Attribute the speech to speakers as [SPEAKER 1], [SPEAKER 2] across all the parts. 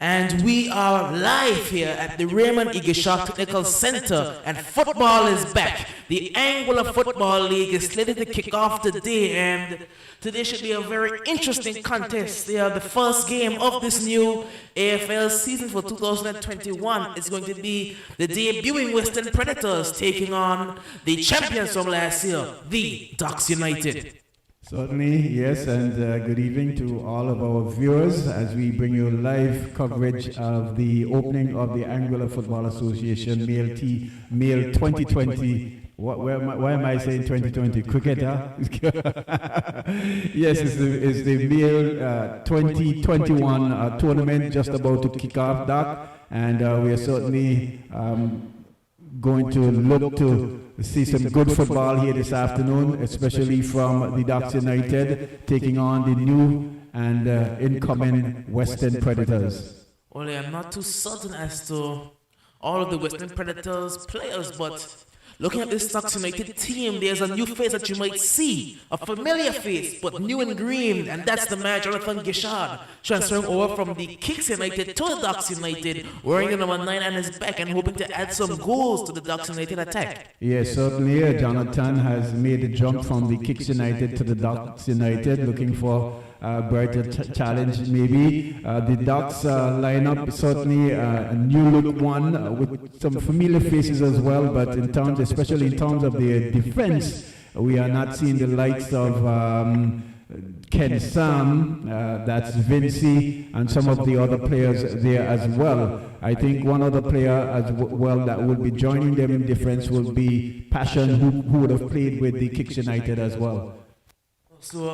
[SPEAKER 1] And we are live here at the Raymond Igishaw Technical Center, and football is back. The Angular Football League is slated to kick off today, and today should be a very interesting contest. The first game of this new AFL season for 2021 is going to be the debuting Western Predators taking on the champions from last year, the Ducks United.
[SPEAKER 2] Certainly, yes, and good evening to all of our viewers as we bring you live coverage of the opening of the Angular Football Association Male 2020. Why am I saying 2020? Cricket, huh? Yes, it's the Male 2021 tournament just about to kick off, Doc, and we are certainly going to look to see some good football here this afternoon, especially from the Ducks United taking on the new and incoming Western Predators.
[SPEAKER 1] Well, I'm not too certain as to all of the Western Predators players, but looking at this Ducks United team, there's a new face that you might see, a familiar face, but new and green, and that's the man Jonathan Gishard, transferring over from the Kicks United to the Ducks United, wearing the number 9 on his back and hoping to add some goals to the Ducks United attack.
[SPEAKER 2] Yes, certainly, Jonathan has made the jump from the Kicks United to the Ducks United, looking for brighter challenge maybe. The Ducks lineup certainly a new look one with some familiar faces as well, but in terms, especially in terms of their defense, we are not seeing the likes of Ken Sam, that's Vinci, and some of the other players there as well. I think one other player as well that will be joining them in defense will be Passion, who would have played with the Kicks United as well.
[SPEAKER 1] So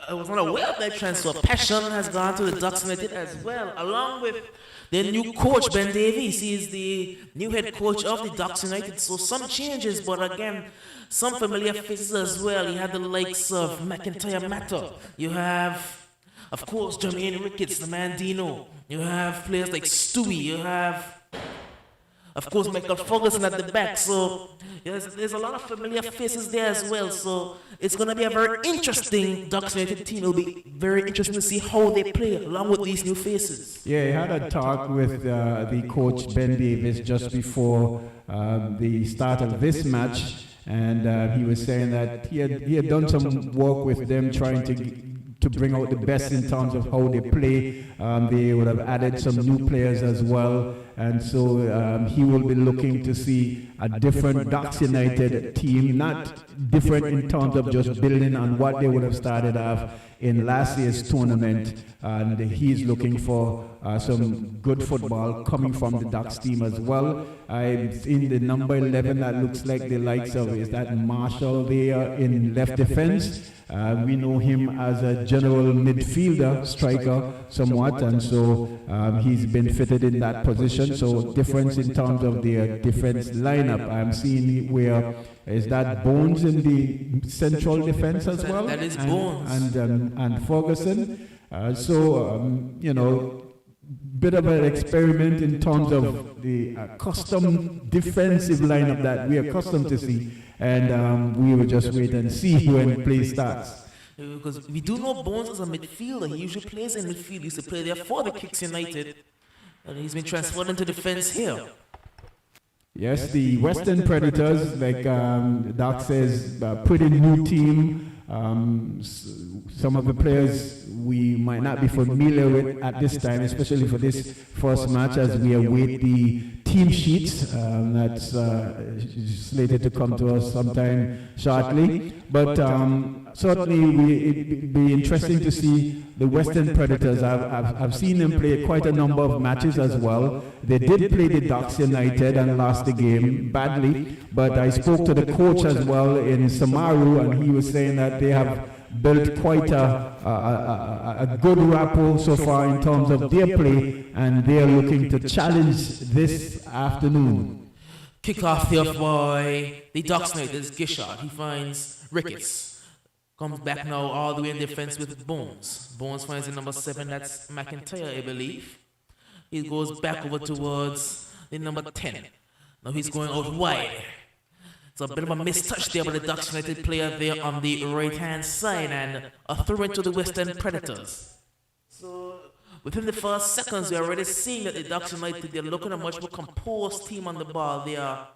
[SPEAKER 1] I was not aware of that transfer. Passion has gone to the Ducks United as well, along with their new coach, Ben Davies. He is the new head coach of the Ducks United. So some changes, but again, some familiar faces as well. You have the likes of McIntyre Matter. You have, of course, Jermaine Ricketts, the man Dino. You have players like Stewie. You have, of course, Michael Ferguson at the back. So there's a lot of familiar faces there as well. So it's going to be a very interesting Ducks United team. It'll be very interesting to see how they play along with these new faces.
[SPEAKER 2] Yeah, I had a talk with the coach Ben Davis just before the start of this match, and he was saying that he had done some work with them trying to bring out the best in terms of how they play. They would have added some new players as well, and so he will be looking to see a different Ducks United team, not different in terms of just building on what they would have started off in last year's tournament, and he's looking for some good football coming from the Ducks team as well. I've seen the number 11 that looks like the likes of, is that Marshall there in left defense. We know him as a general midfielder, striker somewhat, and so he's been fitted in that position. So difference in terms of their defense lineup. I'm seeing where is that Bones in the central defense as well?
[SPEAKER 1] That is Bones.
[SPEAKER 2] And Ferguson. You know, bit of an experiment in terms of the custom defensive lineup that we are accustomed to see, and we will just wait and see when play starts.
[SPEAKER 1] Because we do know Bones as a midfielder. He usually plays in midfield. He used to play there for the Kicks United, and he's been transferred into defense here.
[SPEAKER 2] Yes, the Western Predators, like Doc says, pretty new team. Some of the players we might not be familiar with at this time, especially for this first match, as we await the team sheets that's slated to come to us sometime shortly. But certainly it'd be interesting to see the Western Predators. I've seen them play quite a number of matches as well. They did play the Ducks United and lost the game badly, but I spoke to the coach as well in Samaru, and he was saying that they have built quite a good rapport so far in terms of their play, and they are looking to challenge this afternoon.
[SPEAKER 1] Kick off here by the Ducks United is Gishard. He finds Ricketts. Comes back now all the way in defense with Bones. Bones finds the number 7, that's McIntyre, I believe. He goes back over towards the number 10. Now he's going out wide. It's a bit of a mistouch there by the Ducks United player there on the right-hand side, and a throw into the Western Predators. So within the first seconds, we're already seeing that the Ducks United, they're looking at a much more composed team on the ball. They are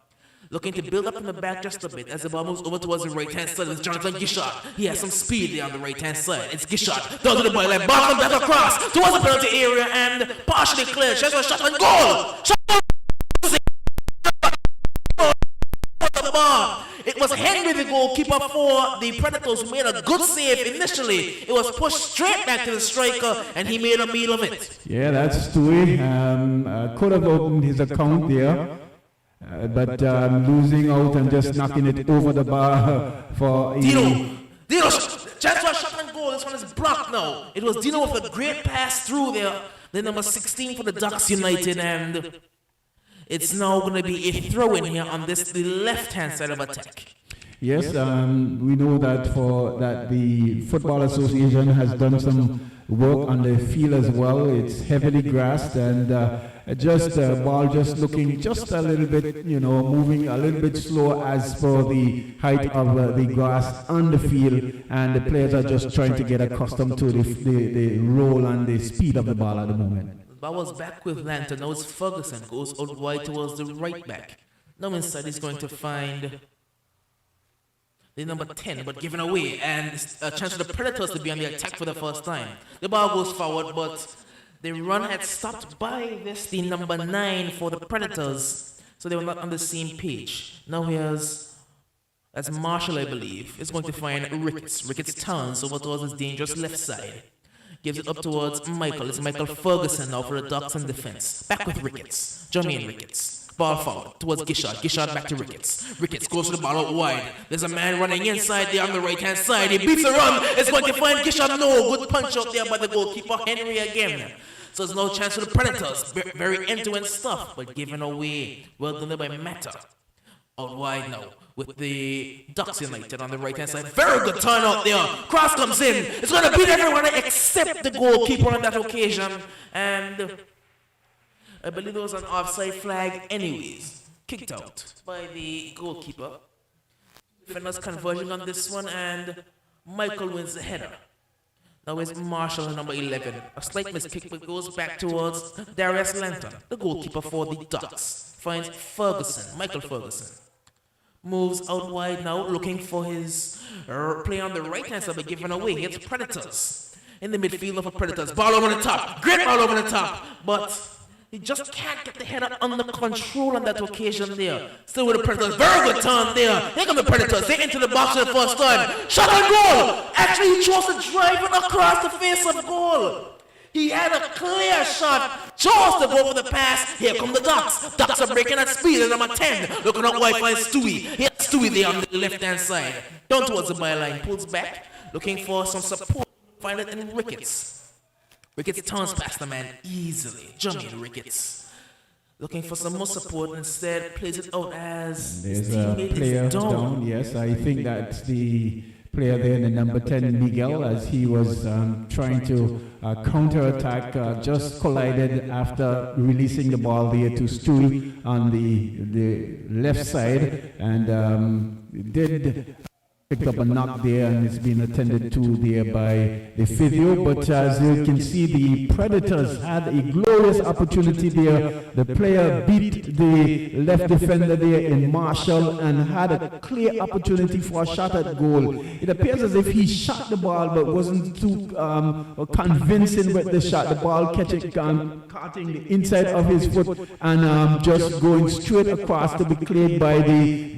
[SPEAKER 1] looking to build up in the back just a bit as the ball moves over towards the right-hand side. It's Jonathan Gishard. He has some speed there on the right-hand side. It's Gishard down to the byline, ball comes back across towards the penalty area and partially cleared. Shot and goal! The ball. It was Henry, the goalkeeper for the Predators, who made a good save initially. It was pushed straight back to the striker, and he made a meal of it.
[SPEAKER 2] Yeah, that's Stewie. Could have opened his account there, but losing out and just knocking it over the bar for
[SPEAKER 1] Dino, chance for a shot and goal. This one is blocked now. It was Dino with a great pass through there. The number 16 for the Ducks United, and it's now going to be a throw in here on this the left-hand side of attack.
[SPEAKER 2] Yes, we know that the Football Association has done some work on the field as well. It's heavily grassed and just ball just looking just a little bit, moving a little bit slow as for the height of the grass on the field, and the players are just trying to get accustomed to the roll and the speed of the ball at the moment.
[SPEAKER 1] Ball was back with Lantern. Now it's Ferguson. Goes out wide towards the right back. Now inside he's going to find the number 10, but given away. And a chance for the Predators to be on the attack for the first time. The ball goes forward, but the run had stopped by the number 9 for the Predators. So they were not on the same page. Now that's Marshall, I believe, is going to find Ricketts. Ricketts turns over towards his dangerous left side. Gives it up towards Michael. It's Michael Ferguson now for the Ducks in defense. Back with Ricketts. Jermaine Ricketts. Ball forward towards Gishard. Gishard back to Ricketts. Ricketts goes to the ball out wide. There's a man running inside there on the right-hand side. He beats a run. It's going to find Gishard. No, good punch out there by the goalkeeper, Henry again. So there's no chance for the Predators. Very end-to-end stuff, but given away. Well done by Mata. Out wide now with the Ducks United on the right-hand side. Very good turn out there. Cross comes in. It's going to beat everyone except the goalkeeper on that occasion. And I believe it was an offside flag anyways. Kicked out by the goalkeeper. Defenders conversion on this one, and Michael wins the header. Now it's Marshall, number 11. A slight miskick, but goes back towards Darius Lantern, the goalkeeper for the Ducks. Finds Ferguson, Michael Ferguson. Moves out wide now, looking for his play on the right-hand side, but given away. It's Predators. In the midfield of the Predators. Ball over the top. Great ball over the top. But he just can't get the header under control on that occasion there. Still with the Predators. Very good turn there. Here come the Predators. They into the box for the first time. Shot on goal. Actually, he chose to drive it across the face of goal. He had a clear shot. Chose to go for the pass. Here come the Ducks. Ducks are breaking at speed. And number 10. Looking up wide, finds Stewie. Here's Stewie there on the left-hand side. Down towards the byline. Pulls back. Looking for some support. Find it in Ricketts. Ricketts turns past the man easily. Jermaine Ricketts. Looking for some more support. Instead, plays it out as
[SPEAKER 2] there's a player down. Yes, I think that's the player there in the number 10, Miguel, as he was trying to counter-attack, just collided after releasing the ball there to Stewie on the left side, and did picked up a knock there, and it's been attended to there by the physio. But as you can see, the Predators had a glorious opportunity there. The player beat the left defender there in Marshall and had a clear opportunity for a shot at goal. It appears as if he shot the ball but wasn't too convincing with the shot. The ball catching the inside of his foot and just going straight across to be cleared by the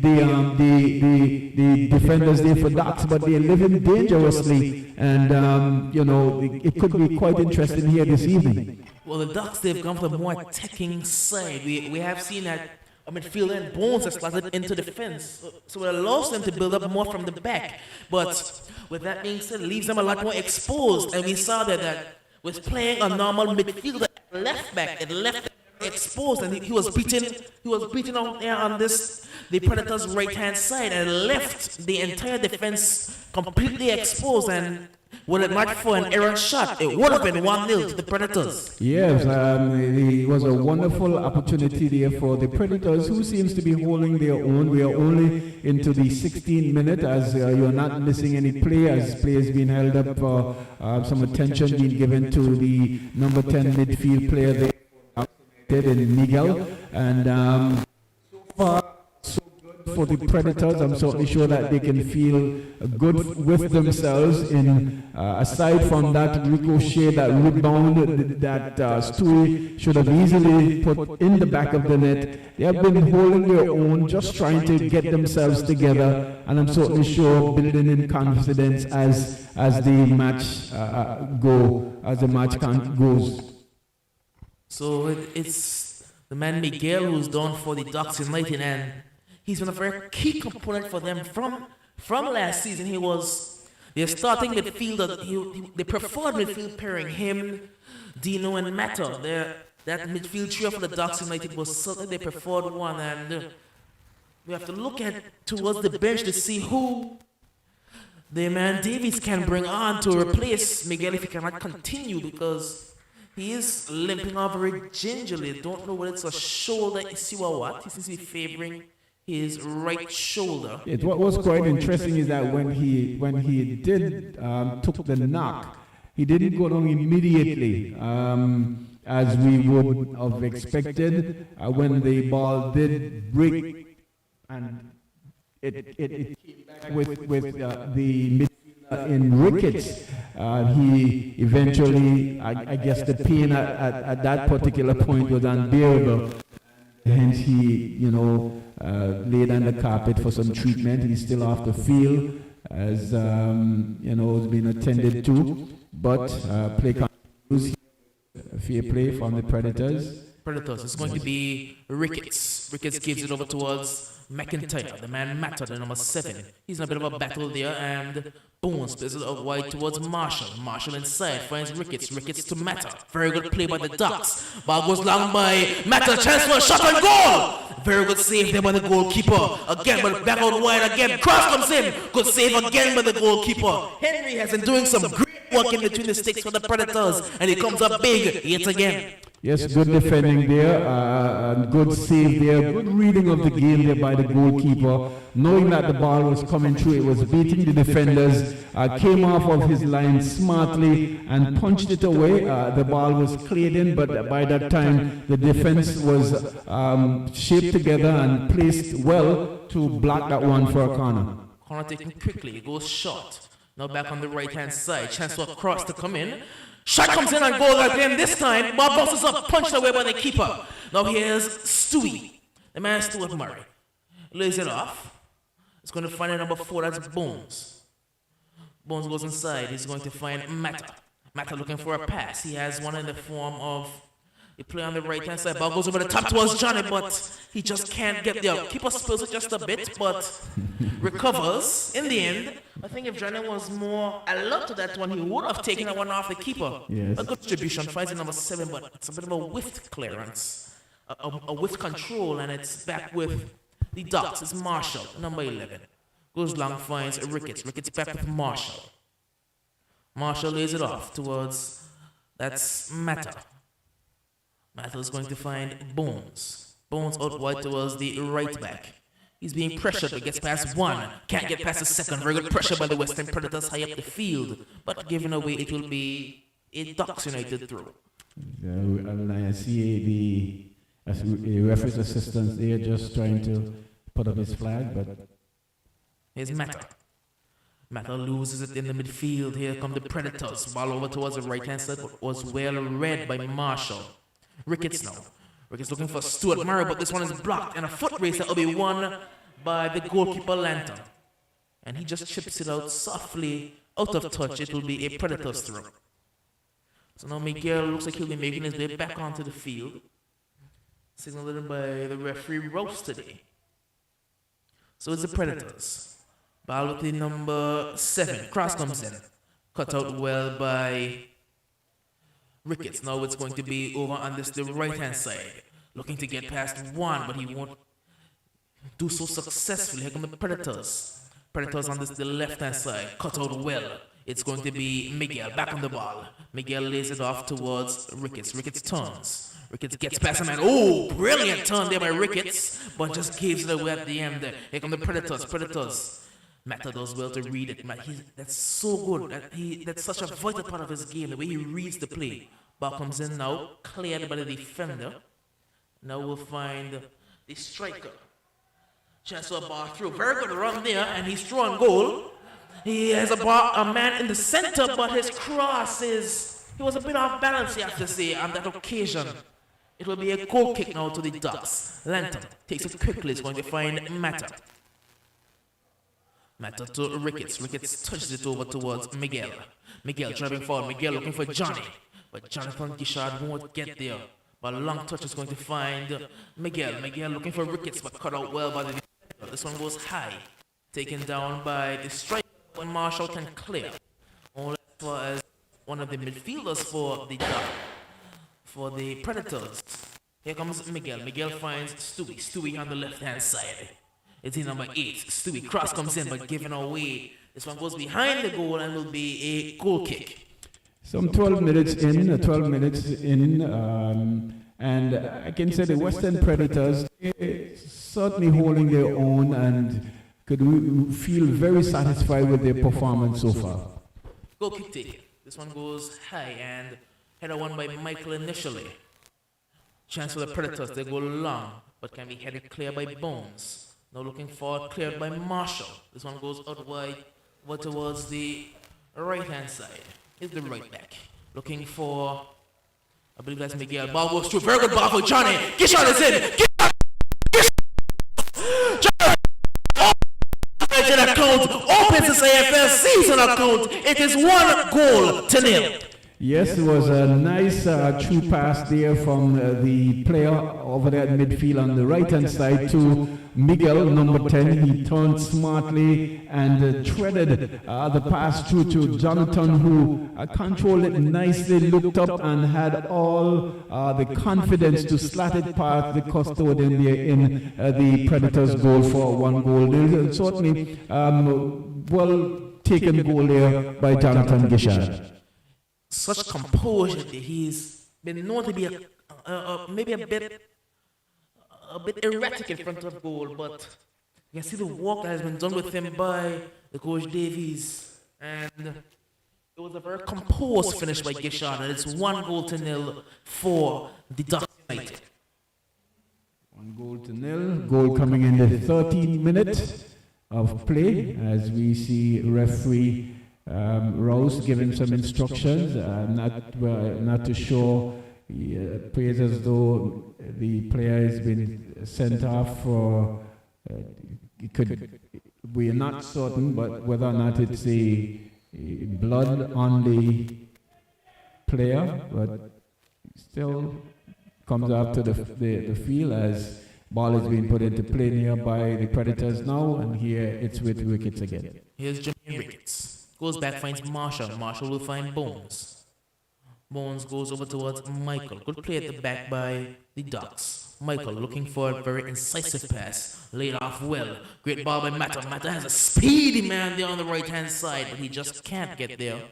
[SPEAKER 2] defenders there for Ducks, but they're living dangerously, and it could be quite interesting here this evening.
[SPEAKER 1] Well, the Ducks, they've gone for the more attacking side. We have seen that midfield and Bones has slotted into defense, so it allows them to build up more from the back. But with that being said, it leaves them a lot more exposed, and we saw that was playing a normal midfielder left back. It left them exposed, and he was beaten out there on the Predators' right hand side, and left the entire defense completely exposed. And Were it not for an errant shot, it would have been 1-0 to the Predators.
[SPEAKER 2] Yes, it was a wonderful opportunity there for the Predators, who seems to be holding their own. We are only into the 16th minute, as you're not missing any players. Players being held up, some attention being given to the number 10 midfield player there in Miguel. And so far, for the Predators, I'm certainly sure that they can feel good with themselves. In aside from that ricochet, that rebound that Stewie should have easily put in the back of the net, they have been holding their own, just trying to get themselves together, and I'm certainly sure building in confidence as the match goes.
[SPEAKER 1] So it's the man Miguel who's done for the Ducks United, and he's been a very key component for them from last season. He was their starting midfielder. They preferred midfield pairing him, Dino, and Mata. That midfield trio for the Ducks United was certainly their preferred one, and we have to look towards the bench to see who the man Davies can bring on to replace Miguel if he cannot continue, because he is limping off very gingerly. Don't know whether it's a shoulder issue or what. He seems to be favoring his right shoulder.
[SPEAKER 2] What was quite interesting is that when he did took the knock, he didn't go down immediately, as we would have expected. When the ball did break, and it came back with the midfielder in Ricketts, he eventually, I guess the pain at that particular point was unbearable. Hence he, laid on the carpet for some treatment. He's still off the field, as has been attended to. But play continues. Fair play from the Predators.
[SPEAKER 1] It's going to be Ricketts. Ricketts gives it over towards McIntyre, the man Mata, the number 7. He's in a bit of a battle there, and boom, spills it out wide towards Marshall. Marshall inside finds Ricketts. Ricketts to Mata. Very good play by the Ducks. Ball goes long by Mata. Chance for a shot on goal. Very good save there by the goalkeeper. Again, but back out wide again. Cross comes in. Good save again by the goalkeeper. Henry has been doing some great work in between the sticks for the Predators, and he comes up big yet again.
[SPEAKER 2] Yes, good defending there, good save there, good reading of the game there by the goalkeeper, knowing that the ball was coming through, it was beating the defenders, came off of his line smartly and punched it away. The ball was cleared in, but by that time the defense was shaped together and placed well to block that one for a corner.
[SPEAKER 1] Corner taken quickly, it goes short. Now back on the right-hand side, chance for a cross to come in. Shot comes in and goal again. This time, ball bounces up, punched away by the keeper. Now here's Stewie, the man Stuart Murray. Lays it off. He's going to find a number 4, that's Bones. Bones goes inside. He's going to find Mata. Mata looking for a pass. He has one in the form of a play on the right-hand side. Ball goes over the top towards Johnny, but he just can't get there. Keeper spills it just a bit, but recovers. In the end, I think if Johnny was more alert to that one, he would have taken that one off the keeper.
[SPEAKER 2] Yes.
[SPEAKER 1] A good distribution, finds the number 7, but it's a bit of a whiff clearance, a whiff control, and it's back with the Ducks. It's Marshall, number 11. Goes long, finds Ricketts. Ricketts back with Marshall. Marshall lays it off towards, that's Mata. Mata is going to find Bones. Bones out wide towards the right back. He's being pressured, but gets past one. Can't get past the second. Very good pressure by the Western Predators high up the field. But given away, it will be a Ducks United throw.
[SPEAKER 2] I see the referee's assistant there just trying to put up his flag, but
[SPEAKER 1] here's Mata. Mata loses it in the midfield. Here come the Predators. Ball over towards the right-hand side, but was well read by Marshall. Ricketts now. Ricketts looking for Stuart Murray, but this one is blocked, and a foot race that will be won by the goalkeeper Lantern. And he just chips it out softly, out of touch. It will be a Predators throw. So now Miguel looks like he'll be making his way back onto the field. Signaled by the referee Rouse today. So it's the Predators. Ball with the number 7. Cross comes in. Cut out well by Ricketts. Now it's going to be over on the right-hand side. Looking to get past one, but he won't do so successfully. Here come the Predators. Predators on the left-hand side. Cut out well. It's going to be Miguel back on the ball. Miguel lays it off towards Ricketts. Ricketts turns. Ricketts gets past him and oh, brilliant turn there by Ricketts, but just gives it away at the end there. Here come the Predators. Mata does well to read it. That's so good. That's such a vital part of his game, the way he reads the play. Ball comes in now, cleared by the defender. Now we'll find the striker. Chance for a ball through. Very good run there, and he's throwing goal. He has a man in the center, but his cross he was a bit off balance, you have to say, on that occasion. It will be a goal kick now to the Ducks. Lanton takes it quickly. He's going to find Mata. Mata to Ricketts. Ricketts touches it over towards Miguel. Miguel driving forward. Miguel looking for Johnny. But Jonathan Gishard won't get there. But a long touch is going to find Miguel. Miguel looking for Ricketts, but cut out well by the defender. This one goes high. Taken down by the striker. When Marshall can clear. Only as far as one of the midfielders for the Predators. Here comes Miguel. Miguel finds Stewie. Stewie on the left-hand side. It's in number 8. Stewie. Cross comes in, but given away. This one goes behind the goal and will be a goal kick.
[SPEAKER 2] Some 12 minutes in, and I can say the Western Predators certainly holding their own and could feel very satisfied with their performance so far.
[SPEAKER 1] Goal kick taken. This one goes high and header won by Michael initially. Chance for the Predators. They go long, but can be headed clear by Bones. Now looking forward, cleared by Marshall. This one goes out wide towards the right-hand side. Here's the right back. Looking for, I believe that's Miguel. Ball goes through. Very good ball for Johnny. Gishard is in. Account opens his AFL season account. It is 1-0.
[SPEAKER 2] Yes, it was a nice true pass there from the player over there at midfield on the right-hand side to Miguel, number 10. He turned smartly and threaded the pass through to Jonathan, who controlled it nicely, looked up and had all the confidence to slat it past the custodian there in the Predators' goal for 1 goal. There's certainly well taken goal there by Jonathan Gishard.
[SPEAKER 1] Such composure. He's been known to be maybe a bit erratic in front of goal, but you can see the work that has been done with him by the coach Davies, and it was a very composed finish by Gishard, and it's 1-0 for the Ducks United.
[SPEAKER 2] 1-0. Goal coming in the 13th minute of play as we see referee Rose giving some instructions, not to show. He appears as though the player has been sent off for. We are not certain, but whether or not it's a blood on the player, but still comes up to the field as ball is being put into play nearby the Predators now, and here it's with Ricketts again.
[SPEAKER 1] Here's Jermaine Ricketts. Goes back, finds Marshall. Marshall will find Bones. Bones goes over towards Michael. Good play at the back by the Ducks. Michael looking for a very incisive pass. Laid off well. Great ball by Mata. Mata has a speedy man there on the right-hand side, but he just can't get there.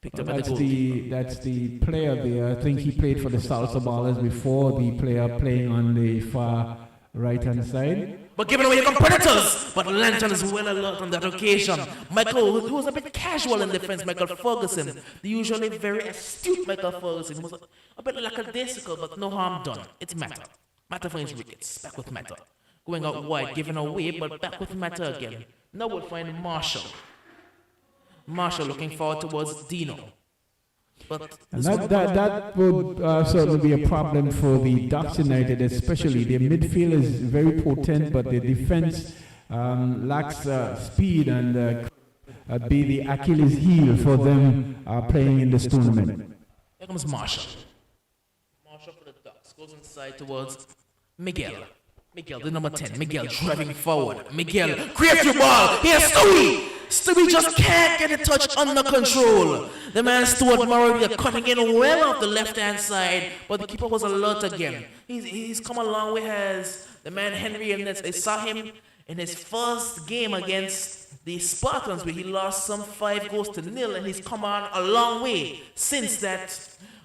[SPEAKER 1] Picked up at the
[SPEAKER 2] that's the player there. I think he played for the Salsa Ballers before, the player playing on the far right-hand side.
[SPEAKER 1] But giving away the Predators. But Lanton is well alert on that occasion. Michael, who was a bit casual in defense, Michael Ferguson, the usually very astute Michael Ferguson, was a bit lackadaisical, but no harm done. It's Mata. Mata finds Ricketts. Back with Mata. Going out wide, giving away, but back with Mata again. Now we'll find Marshall. Marshall looking forward towards Dino. But
[SPEAKER 2] that would certainly be a problem for the Ducks United, especially. Their midfield is very potent, but the defense lacks speed and be the Achilles heel for them playing in this tournament.
[SPEAKER 1] Here comes Marshall. Marshall for the Ducks goes inside towards Miguel. Miguel, the number 10. Miguel driving forward. Miguel creates your ball. Here's Stewie. Stewie just can't get a touch under control. The man Stuart Murray cutting in well off the left-hand side, but the keeper was alert again. He's come a long way as the man Henry and they saw him in his first game against the Spartans, where he lost some 5-0, and he's come on a long way since that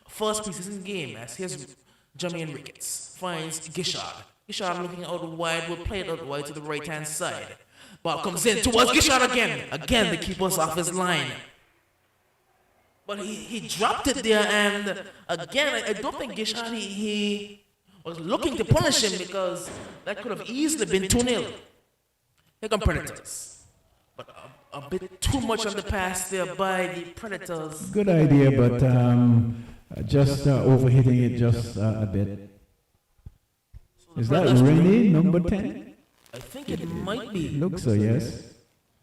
[SPEAKER 1] first preseason game. As here's Jermaine Ricketts finds Gishard. Gishard looking out wide, will play it out wide to the right-hand side. Ball comes in towards Gishard again. Again, the keeper's off his line. But he dropped it there, and again, I don't think Gishard, he was looking to punish him, because that could have easily been 2-0. Here come Predators. But a bit too much on the pass there by the Predators.
[SPEAKER 2] Good idea, but just overhitting it just a bit.
[SPEAKER 1] So
[SPEAKER 2] is that Rennie, number 10?
[SPEAKER 1] I think it might be.
[SPEAKER 2] Looks so, yes.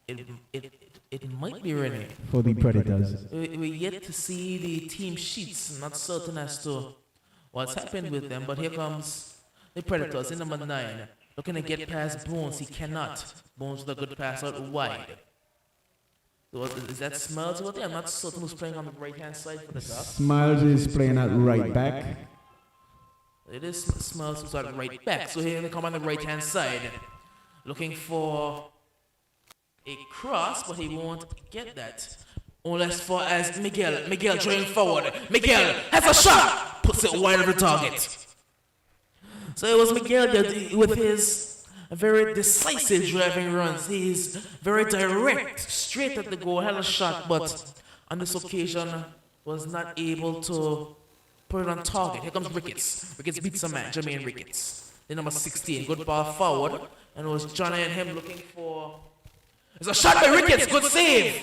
[SPEAKER 1] It might be Rennie.
[SPEAKER 2] For the Predators.
[SPEAKER 1] We're yet to see the team sheets. Not certain as to what's happened with them. But here comes the Predators in number 9. Looking to get past Bones. He cannot. Bones with a good pass out wide. So is that Smiles over there? I'm not certain who's playing on the right-hand side for the Ducks.
[SPEAKER 2] Smiles is playing at right back.
[SPEAKER 1] It is Smiles who's at right back. So here they come on the right-hand side. Looking for a cross, but he won't get that. Unless for as Miguel drawing forward. Miguel has a shot! Puts it wide of the target. So it was Miguel with his very decisive driving runs. He's very direct, straight at the goal, had a shot, but on this occasion was not able to put it on target. Here comes Ricketts. Ricketts beats a man, Jermaine Ricketts. The number 16, good ball forward. And it was Johnny and him looking for... It's a shot by Ricketts, good save!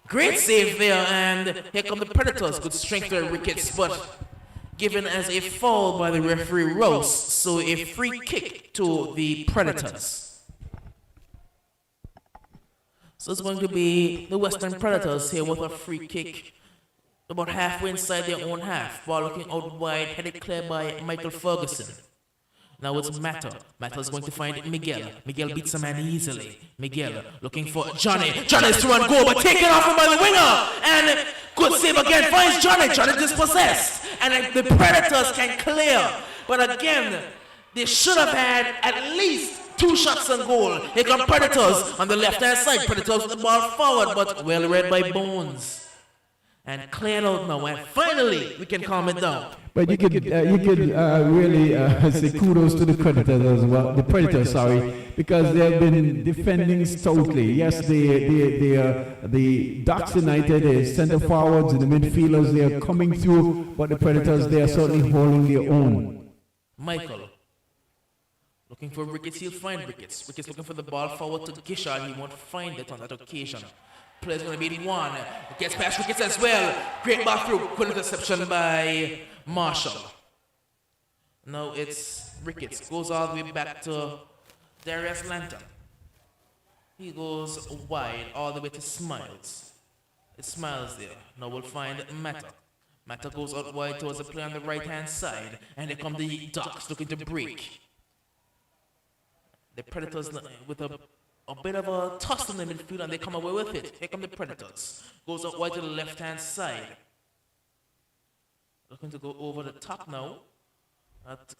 [SPEAKER 1] Great save there, and here come the Predators. Good strength by Ricketts, but given as a foul by the referee Rose, so a free kick to the Predators. So it's going to be the Western Predators here with a free kick about halfway inside their own half. Ball looking out wide, headed clear by Michael Ferguson. Now it's Matter. Matter is going to find Miguel. Miguel beats a man easily. Miguel looking for Johnny. Johnny's through and go, but taken off him by the winger. And good save again. Finds Johnny. Johnny dispossessed. And the Predators can clear. But again, they should have had at least 2 shots on goal. Here come Predators on the left-hand side. Predators with the ball forward, but well read by Bones. And cleared out now, and finally we can calm it down.
[SPEAKER 2] But you could really say kudos to the Predators as well. The Predators, sorry, because they have been defending stoutly. Yes, the Ducks United center forwards and the midfielders, they are coming through, but the Predators, they are certainly holding their own.
[SPEAKER 1] Michael looking for Ricketts, he'll find Ricketts. Ricketts looking for the ball forward to Gishard, he won't find it on that occasion. Player's going to be the one. Gets past Ricketts as well. Great back through. Good interception by Marshall. Now it's Ricketts. Goes all the way back to Darius Lanton. He goes wide all the way to Smiles. It's Smiles there. Now we'll find Matter. Matter goes out wide towards the player on the right-hand side. And here come the Ducks looking to break. The Predators with a bit of a toss in the midfield, and they come away with it. Here come the Predators. Goes out wide to the left-hand side. Looking to go over the top now.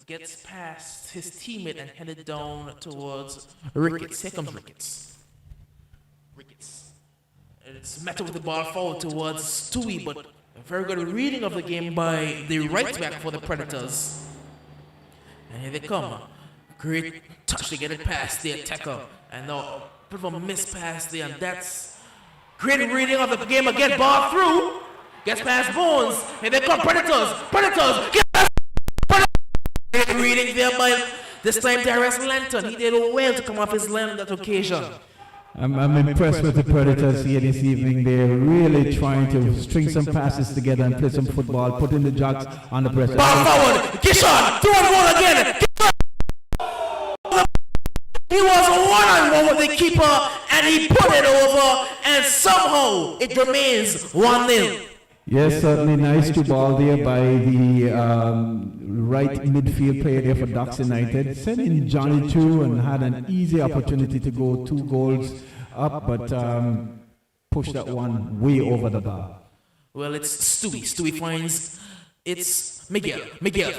[SPEAKER 1] Gets past his teammate and headed down towards Ricketts. Here comes Ricketts. Ricketts. It's Meta with the ball forward towards Stewie, but a very good reading of the game by the right back for the Predators. And here they come. Great touch to get it past the attacker. And now a bit of a miss pass there, and that's great reading of the game again. Ball through. Gets past Bones. And they come Predators. Predators. Get past Predators. Great reading there by this time Darius Lanton. He did well to come off his line on that occasion.
[SPEAKER 2] I'm impressed with the Predators here this evening. They're really trying to string some passes together and play some football, putting the Jocks on the pressure.
[SPEAKER 1] Ball forward. Gishard. Through and goal again. He was one-on-one with the keeper, and he put it over, and somehow it remains 1-0.
[SPEAKER 2] Yes, certainly nice to ball there by the right midfield player there for Ducks United. Sent in Johnny too and had an easy opportunity to go 2 goals up, but pushed that one way over the bar.
[SPEAKER 1] Well, it's Stewie. Stewie finds it's Miguel. Miguel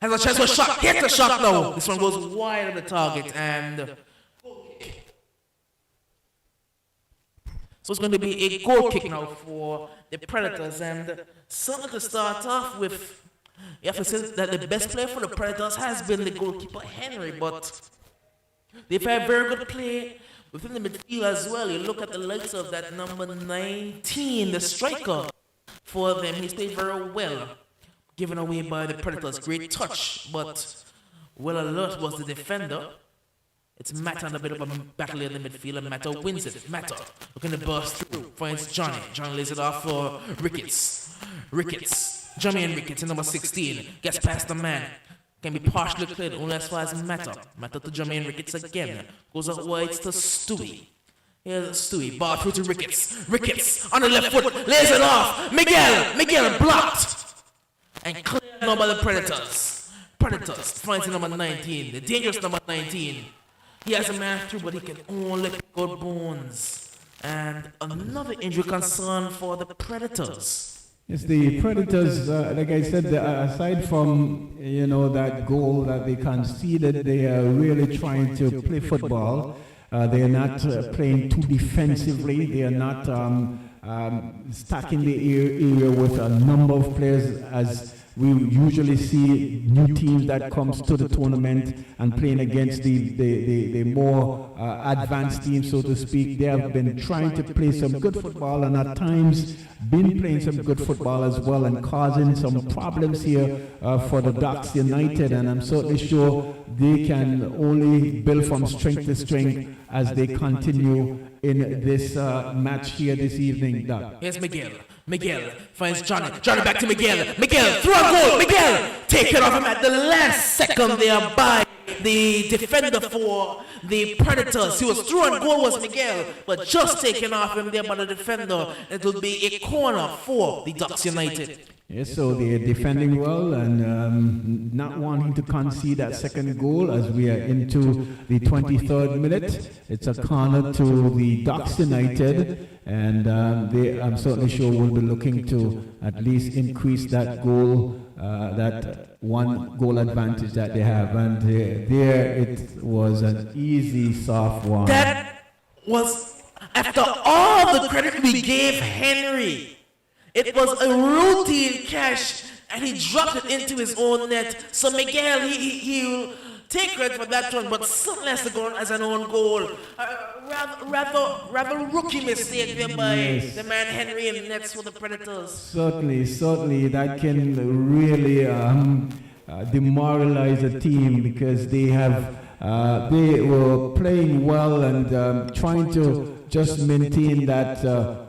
[SPEAKER 1] Has a chance for a shot. Hits the shot now. This one goes wide of the target and so it's going to be a goal kick now for the Predators. And something to start off with, you have to say that the best player for the Predators has been the goalkeeper Henry, but they've had very good play within the midfield as well. You look at the likes of that number 19, the striker for them. He's played very well, given away by the Predators. Great touch, but well alert was the defender. It's Matter on a bit of a battle in the midfield, and Matter wins it. Matter looking to burst through, finds Johnny. Johnny lays it off for Ricketts. Johnny and Ricketts in number 16 gets past the man. Can be partially cleared only as far as Matter. Matter to Jermaine Ricketts again. Goes out wide to Stewie. Here's Stewie. Bar through to Ricketts. Ricketts on the left foot. Lays it off. Miguel blocked. And cleared now by the Predators. Predators finds the number 19. The dangerous number 19. He has a man through, but he can only pick out bones. And another injury concern for the Predators.
[SPEAKER 2] Yes, the Predators, like I said, aside from that goal that they conceded, they are really trying to play football. They are not playing too defensively. They are not stacking the area with a number of players as we usually see new teams that comes to the tournament and playing against the more advanced teams, so to speak. They have been trying to play some good football and at times been playing some good football as well and causing some problems here for the Ducks United, and I'm certainly sure they can only build from strength to strength as they continue in this match here this evening. Doug.
[SPEAKER 1] Here's Miguel finds Johnny back to Miguel through a goal. Miguel take it off him at the last second there by the defender for the Predators. He was through and goal was Miguel, but just taken off him there by the defender. It will be a corner for the Ducks United.
[SPEAKER 2] Yes, so they are defending well and not wanting to concede that second goal as we are into the 23rd minute. It's a corner to the Ducks United, and I'm certainly sure will be looking to at least increase that goal, that one goal advantage that they have. And there it was an easy, soft one.
[SPEAKER 1] That was after all the credit we gave Henry. It was a routine catch, and he dropped it into his own net. So Miguel, he'll take credit for that one, but something has to go as an own goal. Rather rookie mistake there by the man Henry in nets for the Predators.
[SPEAKER 2] Certainly, that can really demoralize a team because they were playing well and trying to just maintain that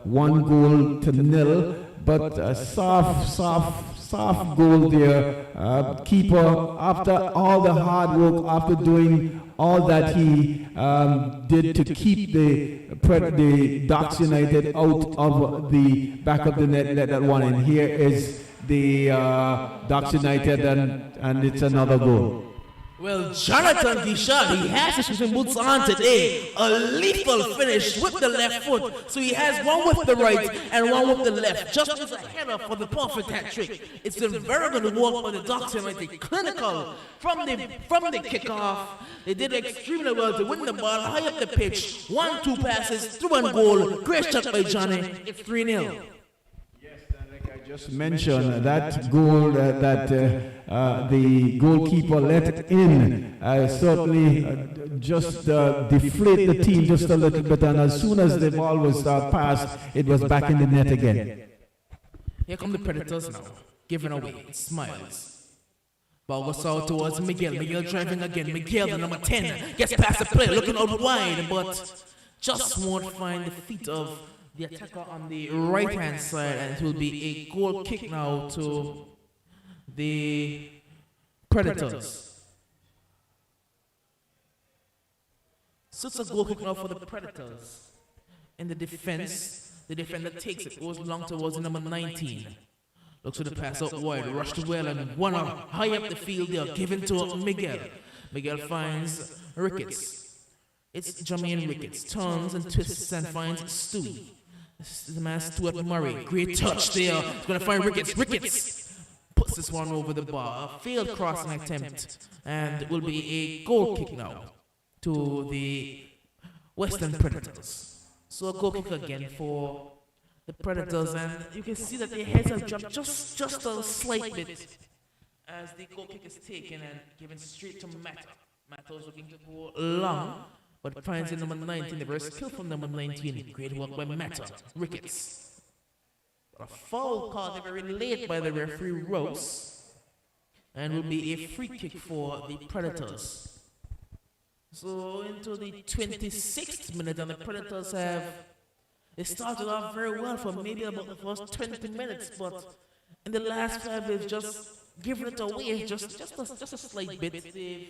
[SPEAKER 2] 1-0 but a soft goal there. Keeper, after all the hard work, after doing all that he did to keep the Ducks United out of the back of the net, let that one in. Here is the Ducks United, and it's another goal.
[SPEAKER 1] Well, Jonathan Guichard, he has his shooting boots on today. A lethal finish with the left foot. So he has one with the right and one with the left. Just as a header for the perfect hat trick. It's been very good work by the Ducks United. Clinical from the kickoff. They did extremely well to win the ball high up the pitch. 1-2 passes, through and goal. Great shot by Johnny. It's 3-0.
[SPEAKER 2] Just mentioned that goal that the goalkeeper let in certainly just deflate the team just a little bit, and as soon as the ball was passed, it was back in the net again.
[SPEAKER 1] Here come the Predators now, giving away, smiles. Ball goes out towards Miguel driving again. Miguel, the number 10, gets past the player, looking out wide, but just won't find the feet of the attacker on the right-hand side, and it will be a goal kick now to the Predators. So it's a goal kick now for the Predators. In the defense, the defender takes it, goes long towards the number 19. Looks for the pass out wide, rushed well, and one up high up the field there, given to Miguel. Miguel finds Ricketts. It's Jermaine Ricketts, turns and twists and finds Stewie. This is the man Stuart Murray. Great touch there. He's going to find Ricketts. Ricketts puts this one over the bar. A failed crossing attempt, and it will be a goal kick now to the Western Predators. So a goal kick again for the Predators, and you can see that their heads have jumped just a slight bit as the goal kick is taken and given straight to Mata. Mata is looking to go long, but finds in number 19, the very skillful number 19. Great work by Mata. Ricketts. A foul called very late by the referee Rose, and will be a free kick for the Predators. So into the 26th minute, and the Predators they started off very well for maybe about the first 20 minutes, but in the last 5 they've just given it away, just a slight bit. They've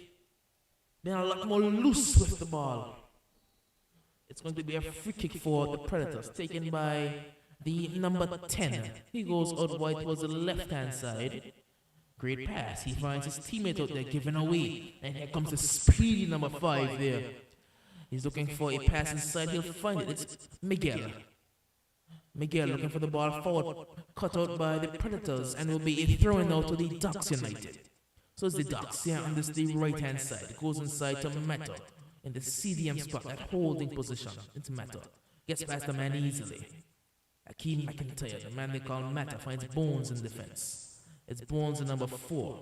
[SPEAKER 1] been a lot more loose with the ball. It's going to be a free kick for the Predators, taken by the number 10. He goes out wide towards the left-hand side. Great pass. He finds his teammate out there giving away. And here comes the speedy number 5 there. He's looking for a pass inside. He'll find it. It's Miguel. Miguel looking for the ball forward. Cut out by the Predators. And will be a throw-in out to the Ducks United. So it's the Ducks here on this the right-hand side. It goes inside to Meto in the CDM spot, that holding position. It's Meto. Gets past the man easily. Akeem McIntyre, the man they call Mata, finds Bones in defense. It's Bones in number 4.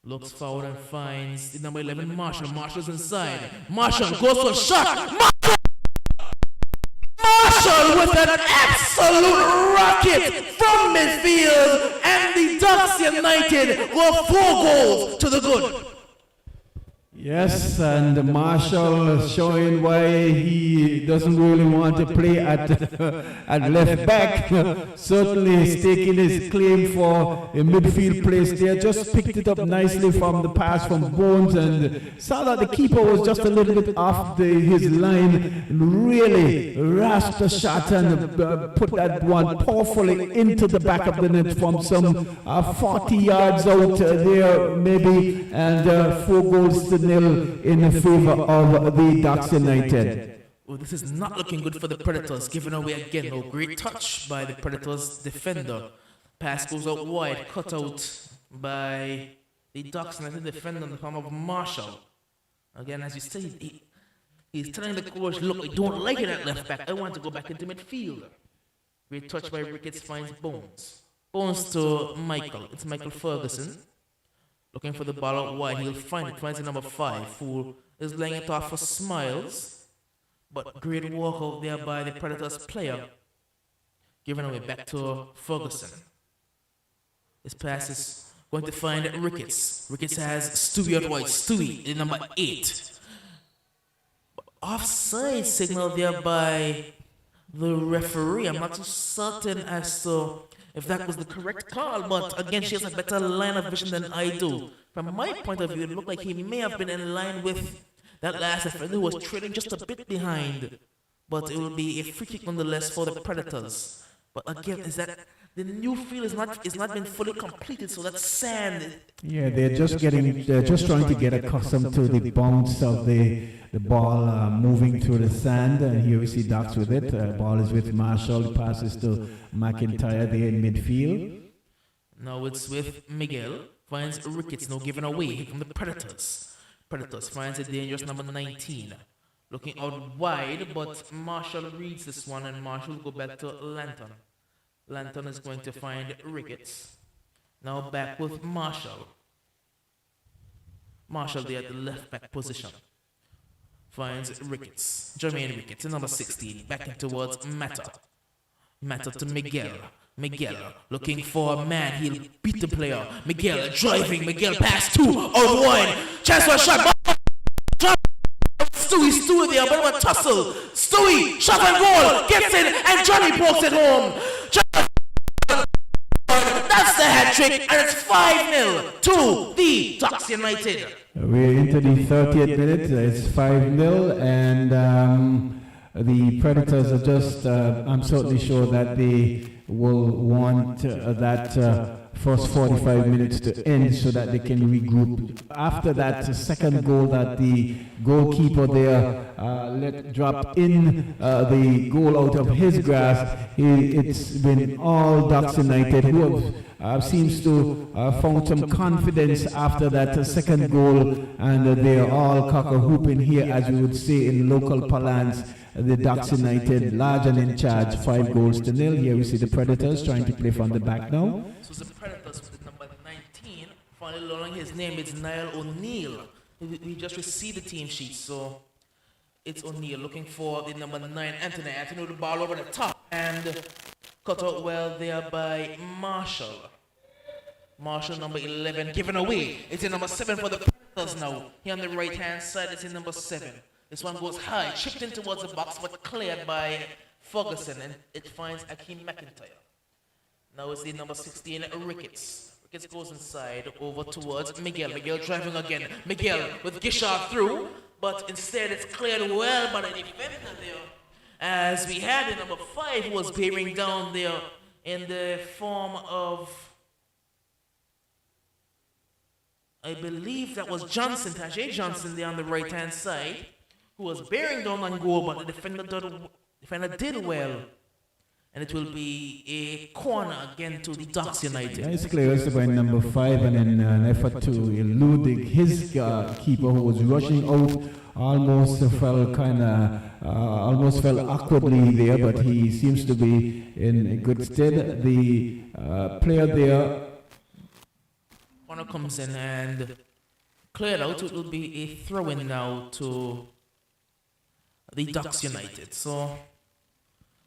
[SPEAKER 1] Looks forward and finds the number 11, Marshall. Marshall's inside. Marshall goes for a shot. Marshall with an absolute rocket from midfield. And the Ducks United go 4 goals to the good.
[SPEAKER 2] Yes, and Marshall showing why he doesn't really want to play at left back. Certainly staking his claim for a midfield place there. Just picked it up nicely from the pass from Bones, and saw that the keeper was just a little bit off his line. Really rasped the shot and put that one powerfully into the back of the net from some 40 yards out there maybe, and 4 goals to in favor of the Ducks United.
[SPEAKER 1] Well, this is not looking good for the Predators. Given away again. No great touch by the Predators defender. Pass goes out wide, cut out by the Ducks United defender in the form of Marshall. Again, as you said, he's telling the coach, look, I don't like it at left back. I want to go back into midfield. Great touch by Ricketts, finds Bones. Bones to Michael. It's Michael Ferguson. Looking for the ball out wide, he'll find it. Finds the number 5, who is laying it off for Smiles. But great work out there by the Predators player. Giving away back to Ferguson. This pass is going to find Ricketts. Ricketts has Stewie out wide. Stewie, the number 8. Offside signal there by the referee. I'm not too certain as to if that was the correct call, but again, she has a better line of vision than I do. From my point of view, it looked like he may have been in line with that last defender who was trailing just a bit behind. But it will be a free kick nonetheless for the Predators. But again, is that the new field is not been fully completed, so that's sand.
[SPEAKER 2] Yeah, they're just trying to get accustomed to the bounce of the ball moving through the sand, and here we see Ducks with it. Ball is with Marshall, passes to McIntyre there in midfield.
[SPEAKER 1] Now it's with Miguel, finds Ricketts, now given away from the Predators. Predators finds a dangerous number 19. Looking out wide, but Marshall reads this one, and Marshall will go back to Lanton. Lanton is going to find Ricketts. Now back with Marshall. Marshall there at the left back position. Finds Ricketts. Jermaine Ricketts, number 16. Back in towards Mata. Mata to Miguel. Miguel looking for a man. He'll beat the player. Miguel driving. Miguel pass 2 on 1. Chance for a shot. Stewie there, but a tussle. Stewie, shot and goal. Gets in, and Johnny pokes it home. That's the hat trick, and it's 5-0 to the Ducks United.
[SPEAKER 2] We're into the 30th minute. It's 5-0, and the Predators are just, I'm certainly sure that they will want that first 45 minutes to end so that they can regroup. After that second goal that the goalkeeper there let drop in the goal out of his grasp, it's been all Ducks United who seems to found some confidence after that second goal, and they're all cock-a-hooping here, as we would say in local parlance. The Ducks United large and in charge, 5-0. Here we see the Predators trying to play from the back now.
[SPEAKER 1] So the Predators with number 19, finally learning his name, it's Niall O'Neill. We just received the team sheet, so it's O'Neill looking for the number 9, Anthony. Anthony with the ball over the top and cut out well there by Marshall. Marshall, number 11, given away. It's in number 7 for the Predators now. Here on the right-hand side, it's in number 7. This one goes high, chipped in towards the box, but cleared by Ferguson, and it finds Akeem McIntyre. Now it's the number 16, Ricketts. Ricketts goes inside, over towards Miguel. Miguel driving again. Miguel with Gishard through, but instead it's cleared well by the defender there. As we had the number 5 who was bearing down there in the form of, I believe that was Johnson, Tajay Johnson there on the right-hand side, who was bearing down on goal, but the defender did well. And it will be a corner again to the Ducks United.
[SPEAKER 2] Yeah, it's clear it's by number 5, and in an effort to elude his keeper who was rushing out, almost fell awkwardly there, but he seems to be in good stead. The player there,
[SPEAKER 1] corner comes in and cleared out. It will be a throw-in now to the Ducks United. So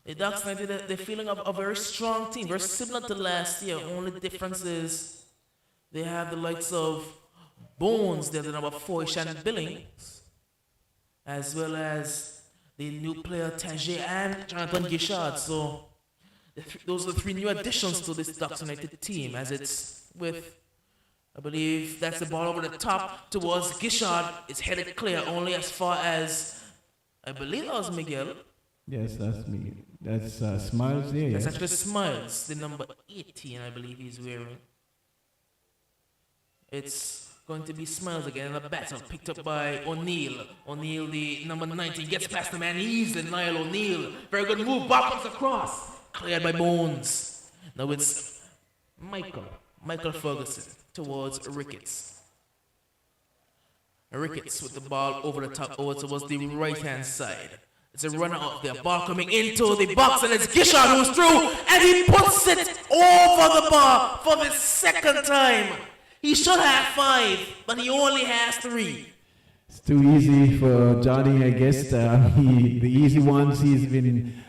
[SPEAKER 1] the Ducks United, they're feeling a very strong team, very similar to last year. Only difference is they have the likes of Bones, they're the number 4, Shannon Billings, as well as the new player Tajay and Jonathan Gishard. So those are the 3 new additions to this Ducks United team, as it's with, I believe that's the ball over the top towards Gishard. It's headed clear only as far as, I believe that was Miguel.
[SPEAKER 2] Yes, that's me. That's Smiles there.
[SPEAKER 1] That's
[SPEAKER 2] Yes.
[SPEAKER 1] actually Smiles, the number 18, I believe he's wearing. It's going to be Smiles again in a battle picked up by O'Neill. O'Neill, the number 19, gets past the man easily. Niall O'Neill, very good move, back comes across, cleared by Bones. Now it's Michael Ferguson towards Ricketts. Ricketts with the ball over the top, over towards the right-hand side. It's a runner up there, ball coming into the box, and it's Gishard who's through, and he puts it over the bar for the second time. He should have 5, but he only has 3.
[SPEAKER 2] It's too easy for Johnny, I guess. The easy ones he's been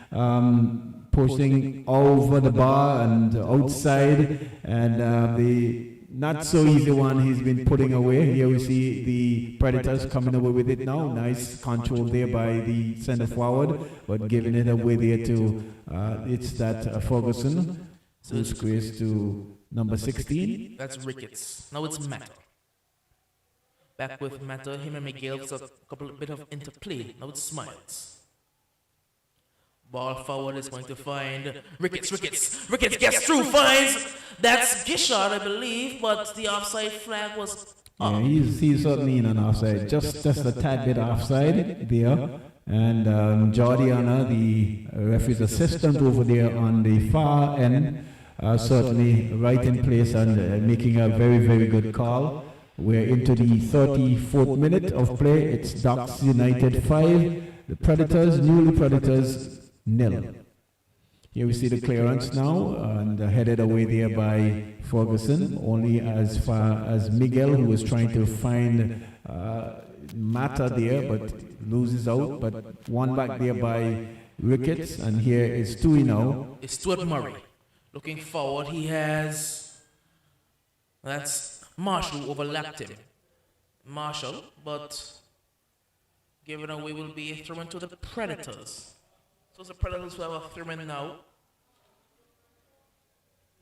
[SPEAKER 2] pushing over the bar and outside, and the not so easy one he's been putting away. Here we see the Predators coming away with it now. Nice control there by the center forward, but giving it away there to it's that Ferguson, who squares to number 16.
[SPEAKER 1] That's Ricketts. Now it's Matter. Back with Matter, him and Miguel, so a bit of interplay. Now it's Smiles. Ball forward is going to find Ricketts. Ricketts gets through, finds, that's Gishard, I believe, but the offside flag was up.
[SPEAKER 2] Yeah, he's certainly in an offside, just a tad bit offside there. And Jordiana, the referee's assistant over there on the far end, certainly right in place and making a very, very good call. We're into the 34th minute of play. It's Ducks United 5, the Predators, newly Predators 0. Here we see the clearance now, and headed away there by Ferguson, only as far as Miguel, who was trying to find Mata there, but loses out. But one back there by Ricketts, and here is Stewie now.
[SPEAKER 1] It's Stuart Murray. Looking forward, he has, that's Marshall who overlapped him. Marshall, but given away will be a throw into the Predators. So it's the Predators who have a throw-in now.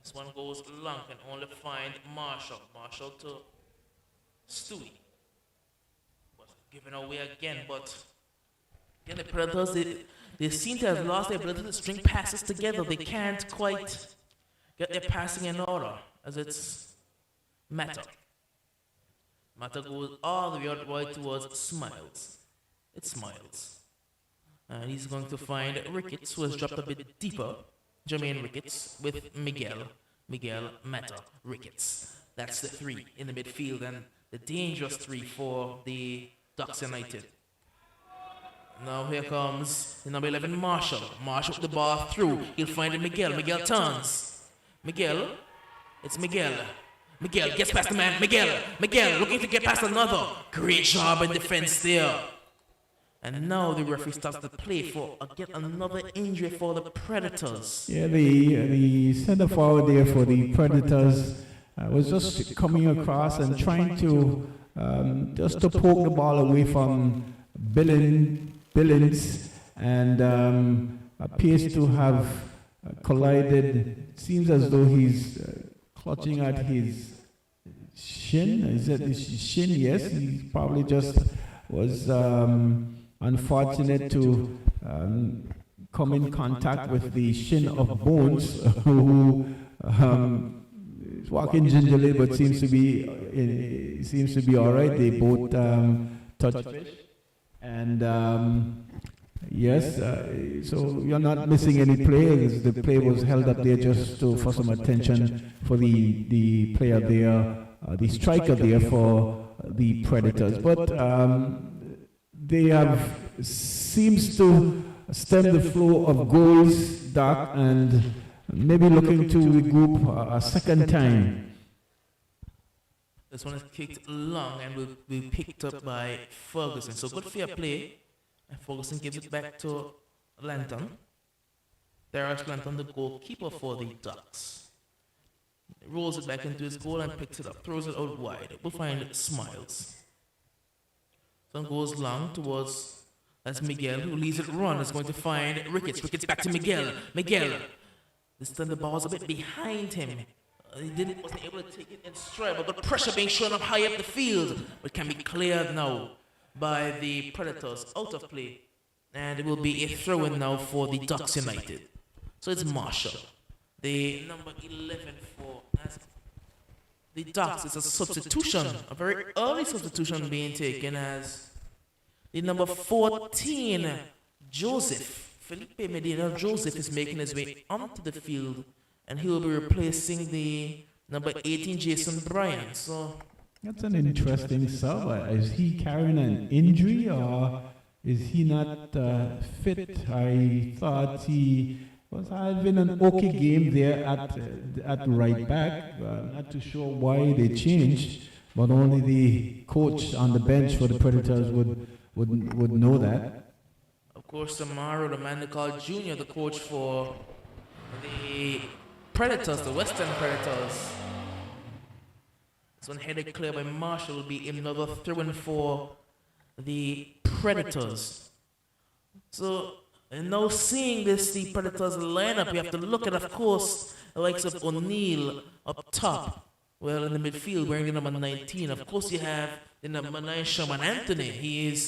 [SPEAKER 1] This one goes long and only find Marshall. Marshall to Stewie. Was given away again, but again the Predators, they seem to have lost their ability to string passes together. They can't quite get their passing in order, as it's Mata. Mata goes all the way right towards Smiles. It's Smiles. And he's going to find Ricketts, who has dropped a bit deeper. Jermaine Ricketts with Miguel. Miguel, Meta, Ricketts. That's the three in the midfield, and the dangerous three for the Ducks United. Now here comes the number 11, Marshall. Marshall with the ball through. He'll find it, Miguel. Miguel turns. Miguel. It's Miguel. Miguel gets past the man. Miguel looking to get past another. Great job in defense there. And now the referee starts to play for yet another injury for the Predators.
[SPEAKER 2] Yeah, the center forward there for the Predators was just coming across and trying to just to poke the ball away from Billings, and appears to have collided. Seems as though he's clutching at his shin. Is that his shin? Yes, he probably just was unfortunate to come in contact with the shin of Bones, who is walking gingerly, but seems to be all right. They both touch fish. And yes, so you're not missing any play. The play was held up there just for some attention for the player there, the striker there for the Predators. But they have seems to stem the flow of goals, Doc, and maybe looking to regroup a second time.
[SPEAKER 1] This one is kicked long and will be picked up by Ferguson. So good fair play. And Ferguson gives it back to Lanton. Darius Lanton, the goalkeeper for the Ducks. Rolls it back into his goal and picks it up. Throws it out wide. We'll find Smiles. Then goes long towards, that's Miguel, who leaves it run. Is going to find Ricketts. Ricketts back to Miguel. Miguel. This time the ball's a bit behind him. He wasn't able to take it in stride, but pressure being shown up high up the field, but can be cleared now by the Predators out of play. And it will be a throw-in now for the Ducks United. So it's Marshall, the number 11 for the Ducks. It's a substitution, a very early substitution being taken as the number 14, Joseph. Felipe Medina Joseph is making his way onto the field, and he will be replacing the number 18, Jason Bryan. So
[SPEAKER 2] that's an interesting sub. Is he carrying an injury, or is he not fit? I thought he was having an okay game there at right back. Not too sure why they changed, but only the coach on the bench for the Predators would know that.
[SPEAKER 1] Of course, tomorrow, the man they call Junior, the coach for the Predators, the Western Predators. This one headed clear by Marshall will be another throw-in for the Predators. So, and now seeing this, the Predators lineup, we have to look at, of course, the likes of O'Neill up top. Well, in the midfield, wearing the number 19. Of course, you have the number 9, Sherman Anthony. He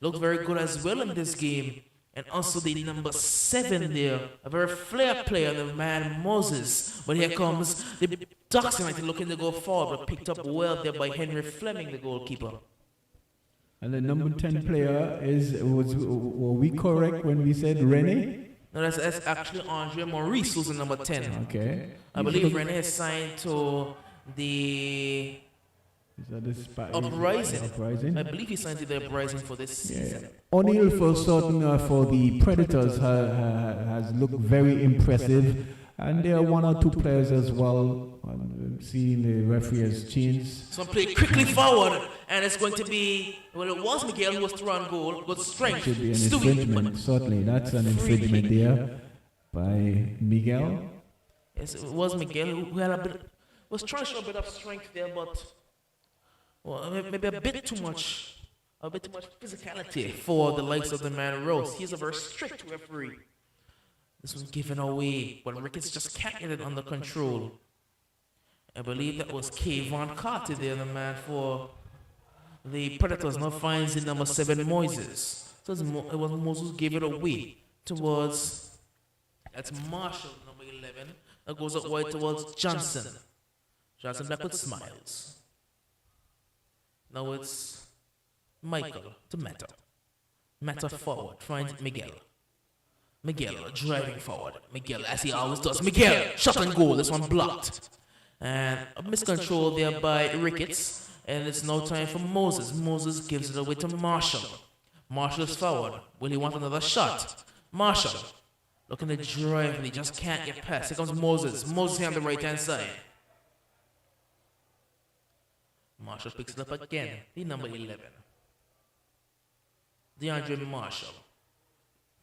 [SPEAKER 1] looks very good as well in this game. And also the number 7 there, a very flair player, the man Moses. But here comes the Ducks United looking to go forward, but picked up well there by Henry Fleming, the goalkeeper.
[SPEAKER 2] And the number 10 player were we correct when we said Rene?
[SPEAKER 1] No, that's actually Andre Maurice, who's the number 10.
[SPEAKER 2] Okay.
[SPEAKER 1] I believe Rene is signed to the Uprising. I believe he signed to the Uprising for this season.
[SPEAKER 2] O'Neill for certain for the Predators has looked very impressive, and there are one or two players as well. Seeing the referee has changed.
[SPEAKER 1] Some play quickly forward, and it's going to be, well, it was Miguel who was to run goal. Good strength.
[SPEAKER 2] Should be an infringement. Certainly, that's an infringement there by Miguel.
[SPEAKER 1] Yes, it was Miguel who had was trying to show a bit of strength there, but well, maybe a bit too much physicality for the likes of the man Rose. He's a very strict referee. This was given away, but Ricketts just can't get it under control. I believe that was Kayvon Carter there, the man for the Predators. Now finds the number 7, Moises. So it was Moses who gave it away towards, that's Marshall, number 11. That goes up wide towards Johnson. Johnson back with Smiles. Now it's Michael to Meta. Meta forward, finds Miguel. Miguel driving forward. Miguel, as he always does. Miguel, shot and goal. This one blocked. And a miscontrol there by Ricketts. And it's now time for Moses. Moses gives it away to Marshall. Marshall's forward. Will he want another shot? Marshall looking to drive and he just can't get past. Here comes Moses. Moses here on the right hand side. Marshall picks it up again. The number 11. DeAndre Marshall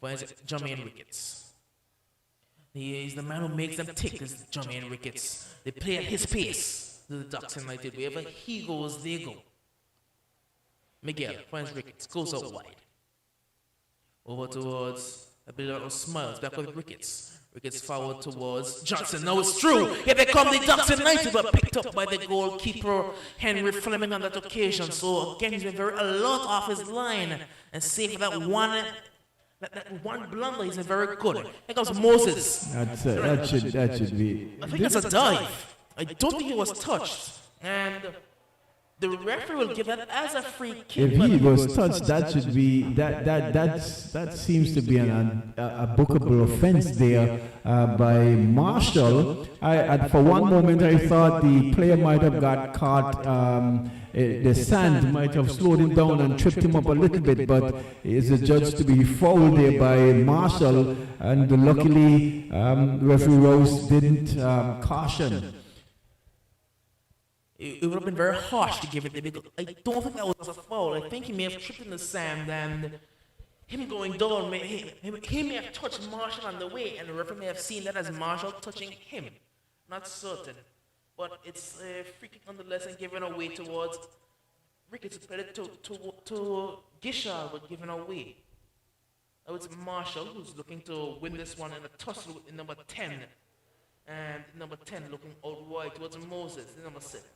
[SPEAKER 1] finds Jermaine Ricketts. He's the man who makes them tick, is Jermaine Ricketts. They play at his pace, the Ducks United. Wherever he goes, they go. Miguel finds Ricketts, goes out wide. Over towards a bit of smiles, back with Ricketts. Ricketts forward towards Johnson. Now it's true. Here they come, the Ducks United, but picked up by the goalkeeper, Henry Fleming, on that occasion. So again, he's been very alert off his line and safe for that one. That one blunder, he's been very good. Here comes Moses.
[SPEAKER 2] That should be.
[SPEAKER 1] I think that's a dive. I don't think he was touched. And the referee will give that as a free kick.
[SPEAKER 2] If he was touched, that should be that seems to be a bookable offense there by Marshall. For one moment I thought the player might have got caught. The sand might have slowed him down and tripped him up a little bit, but is adjudged to be fouled there by Marshall, and luckily referee Rose didn't caution.
[SPEAKER 1] It would have been very harsh to give it there because I don't think that was a foul. I think he may have tripped in the sand and him going down, he may have touched Marshall on the way, and the referee may have seen that as Marshall touching him. Not certain. But it's a free kick nonetheless and given away towards Ricketts. To Gishard, but given away. Now it's Marshall who's looking to win this one in a tussle with the number 10. And number 10 looking out wide towards Moses, the number 7.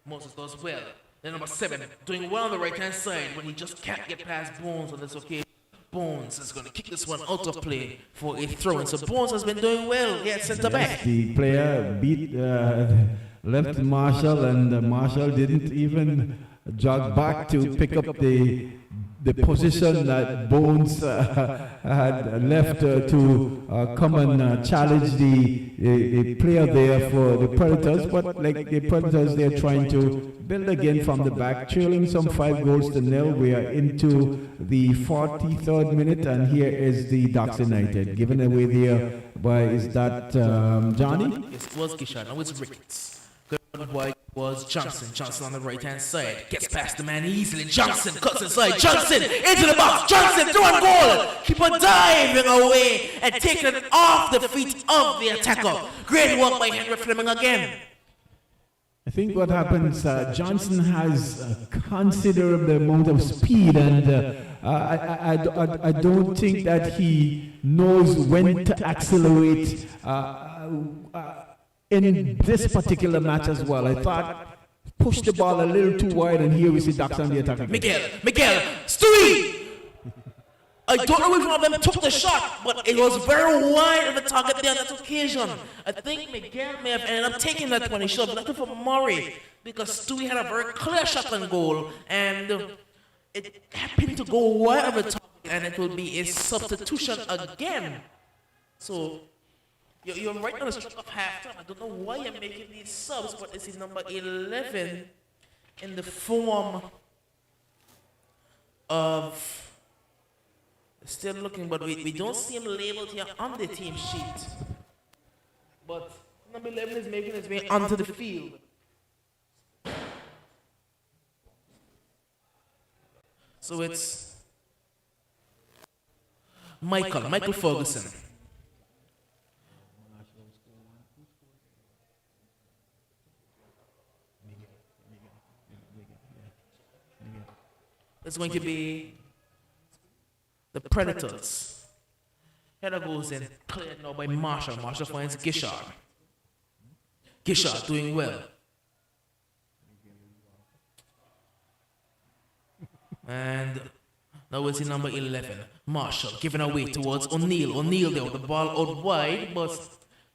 [SPEAKER 1] Moses does well. The number 7 doing well on the right hand side, but he just can't get past Bones on this occasion. Bones is going to kick this one out of play for a throw. And so Bones has been doing well here at centre back.
[SPEAKER 2] The player beat left Marshall, and Marshall didn't even jog back to pick up the position that Bones had left to come and challenge the player there for the Predators. But like the Predators, they're trying to build again from the back, trailing some 5-0. We are into the 43rd minute, and here is the Ducks United. Given away there by, is that Johnny?
[SPEAKER 1] Yes, it was Gishard. Now it's Ricketts. Good boy was Johnson. Johnson on the right hand side. Gets past the man easily. Johnson cuts inside. Johnson into the box. Johnson through and goal. Keeper diving away and taking it off the feet of the attacker. Great work by Henry Fleming again.
[SPEAKER 2] I think what happens, Johnson has a considerable amount of speed, and I don't think that he knows when to accelerate in this particular match as well. I thought push the ball a little too wide, and here we see Ducks on the attack again.
[SPEAKER 1] Miguel, Stewie! I don't know which one of them took the shot, but it was very wide of the target there on that occasion. I think Miguel may have ended up taking that one. He should have left it for Murray, because Stewie had a very clear shot on goal, and it happened to go wide of the target, and it will be a substitution again. So you're right on the stroke of halftime. I don't know why you're making these subs, but this is number 11 in the form of... Still looking, but we don't see him labeled here on the team sheet. But number 11 is making his way onto the field. So it's Michael Ferguson. It's going to be the Predators. Header goes in, cleared now by Marshall. Marshall finds Gishard. Gishard doing well. And now we see number 11, Marshall, giving away towards O'Neill. O'Neill there with the ball out wide, but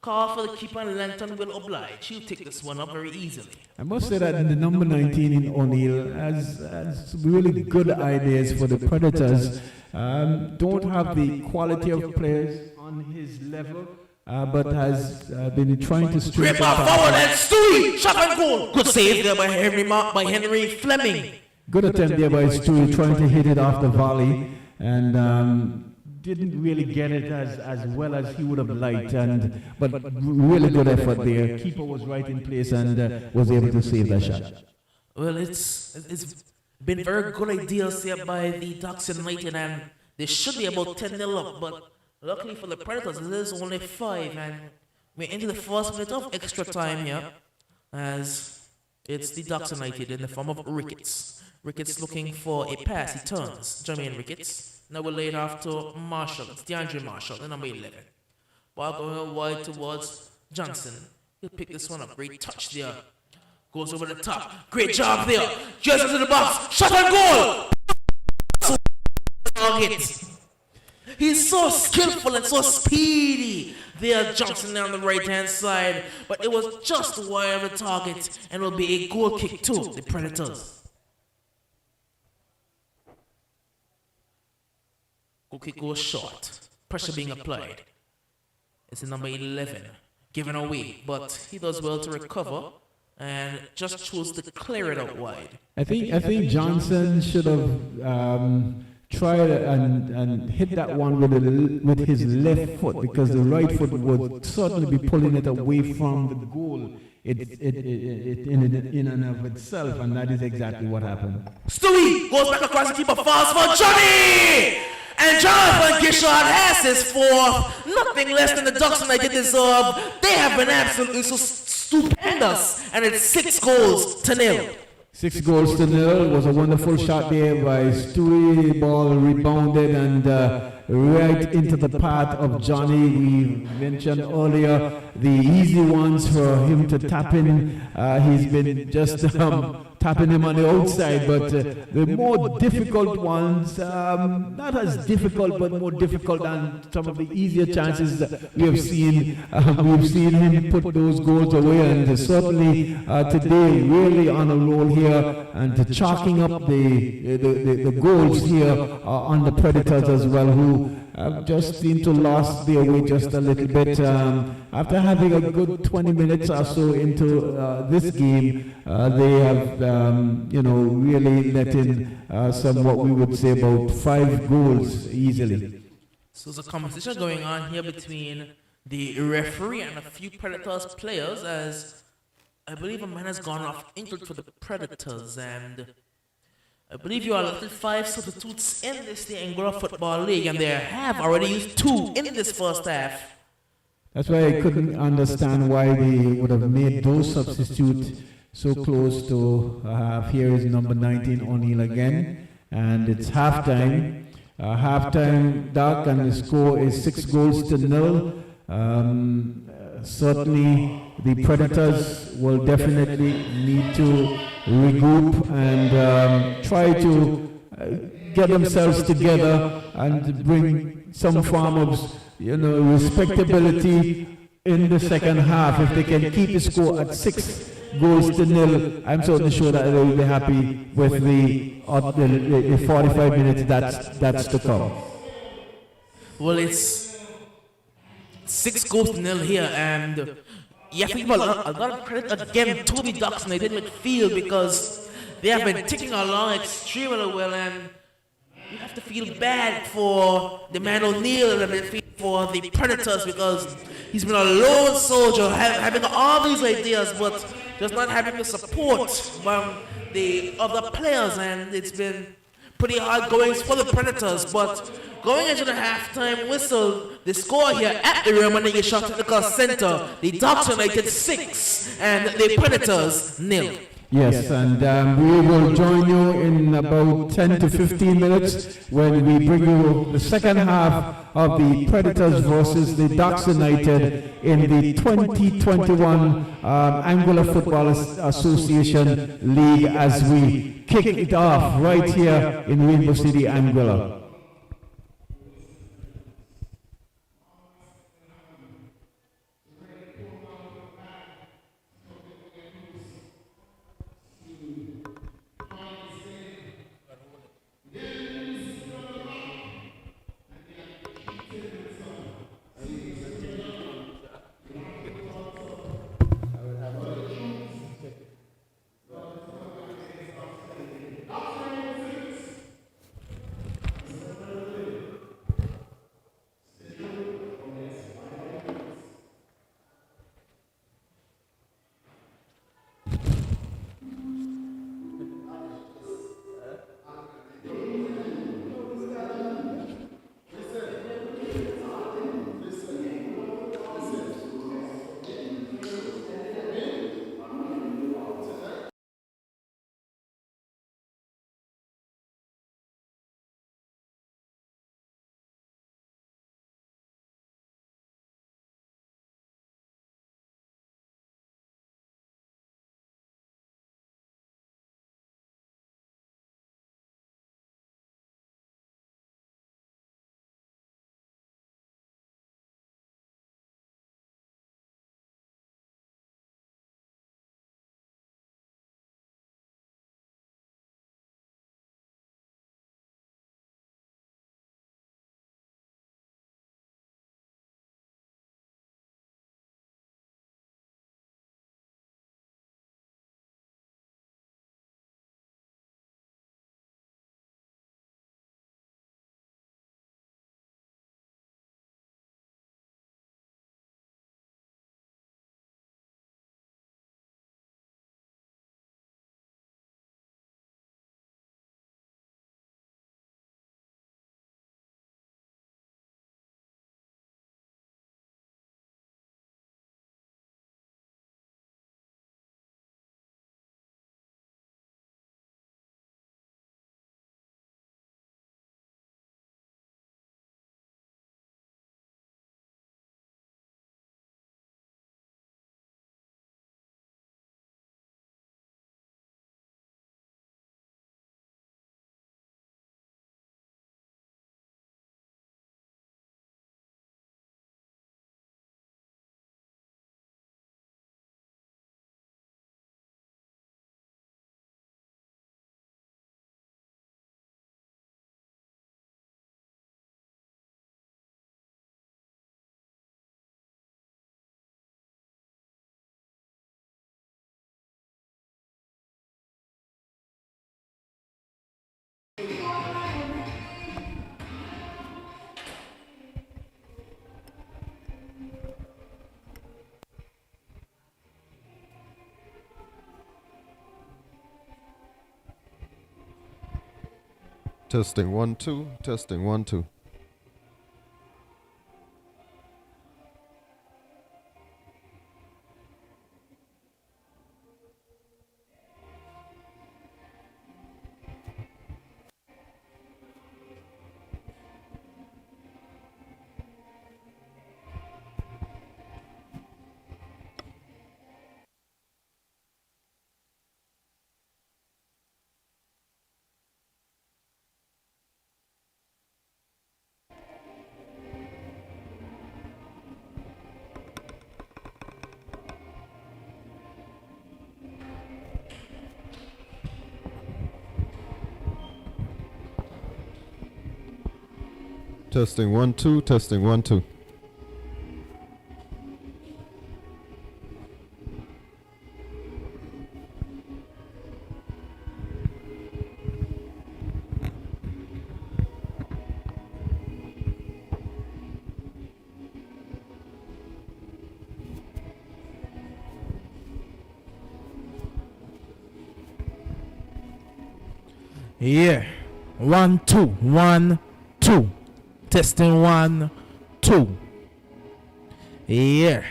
[SPEAKER 1] call for the keeper and Lenton will oblige. He'll take this one up very easily.
[SPEAKER 2] I must say that the number 19 in O'Neill has really good ideas for the Predators. don't have the quality of players on his level, but has been trying to strengthen.
[SPEAKER 1] Grip up forward and Stewie, shot and goal. Good save there by Henry Fleming.
[SPEAKER 2] Good attempt there by Stewie, trying to hit it off the volley, and didn't really get it as well as he would have liked, but really good effort there. Keeper was right in place and was able to save that shot.
[SPEAKER 1] Well, it's been very good ideas here by the Ducks United, and they should be about 10-0 up, but luckily for the Predators, it is only 5, and we're into the first minute of extra time here, as it's the Ducks United in the form of Ricketts. Ricketts looking for a pass, he turns, Jermaine Ricketts. Now we're laid off to Marshall. It's DeAndre Marshall, the number 11. Ball going wide towards Johnson. He'll pick this one up. Great touch there. Goes over the top. Great job there. Just into the box. Shot and goal! Target. He's so skillful and so speedy. There, Johnson there on the right-hand side. But it was just wide of the target, and will be a goal kick to the Predators. Goal kick goes short. Pressure being applied. It's the number 11 given away, but he does well to recover and just chose to clear it out wide.
[SPEAKER 2] I think Johnson should have tried and hit that one with his left foot, because the right foot would certainly be pulling it away from the goal. In and of itself, and that is exactly what happened.
[SPEAKER 1] Stewie goes back across the keeper, falls for Johnny! And Jonathan Gishard has his fourth. Nothing less than the Ducks United deserve. They have been absolutely so stupendous. And it's 6 goals to 0.
[SPEAKER 2] 6 goals to 0 was a wonderful shot there by Stewie. Ball rebounded and right into the path of Johnny. We mentioned earlier the easy ones for him to tap in. He's been just tapping him on the outside, but the more difficult ones, not as difficult, but more difficult than some of the easier chances that we have seen. We've seen him put those goals away, and certainly today really on a roll here, and chalking up the goals here on the Predators as well, who just seem to lost their way just a little bit. After having a good 20 minutes or so into this game, they have, really let in some, what we would say, about 5 goals easily.
[SPEAKER 1] So there's a conversation going on here between the referee and a few Predators players, as I believe a man has gone off injured for the Predators, and I believe you are allotted 5 substitutes in the Angola Football League, and they have already used 2 in this first half.
[SPEAKER 2] That's why I couldn't understand why they would have made those substitutes so close to here is number 19 O'Neill again, and it's halftime. Halftime, Doc, and the score is 6 goals to 0. Certainly, the Predators will definitely need to regroup and try to get themselves together and bring some form of respectability in the second half. If they can keep the score at 6 goals to 0, I'm certainly sure that they will be happy with the 45 minutes that's to come.
[SPEAKER 1] Well, it's 6 goals to 0 here, and you have to give a lot of credit again to the Ducks United midfield, because they have been ticking along extremely well, and you have to feel bad for the man O'Neill and the midfield for the Predators, because he's been a lone soldier, having all these ideas, but just not having the support from the other players, and it's been pretty hard going for the Predators. But going into the halftime whistle, the score here at the Roman Shot Technical Center, the Ducks United 6 and the Predators 0.
[SPEAKER 2] Yes, and we will join you in about 10 to 15 minutes when we bring you the second half of the Predators versus the Ducks United in the 2021 Angola Football Association League, as we kick it off right here in Rainbow City, Angola.
[SPEAKER 3] Testing 1 2. Testing 1 2. Testing 1 2. Testing 1 2.
[SPEAKER 1] Yeah. 1 2 1 2. Testing 1 2. Yeah.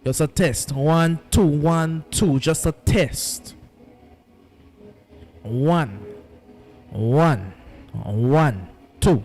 [SPEAKER 1] Just a test. 1 2 1 2. Just a test. 1 1 1 2.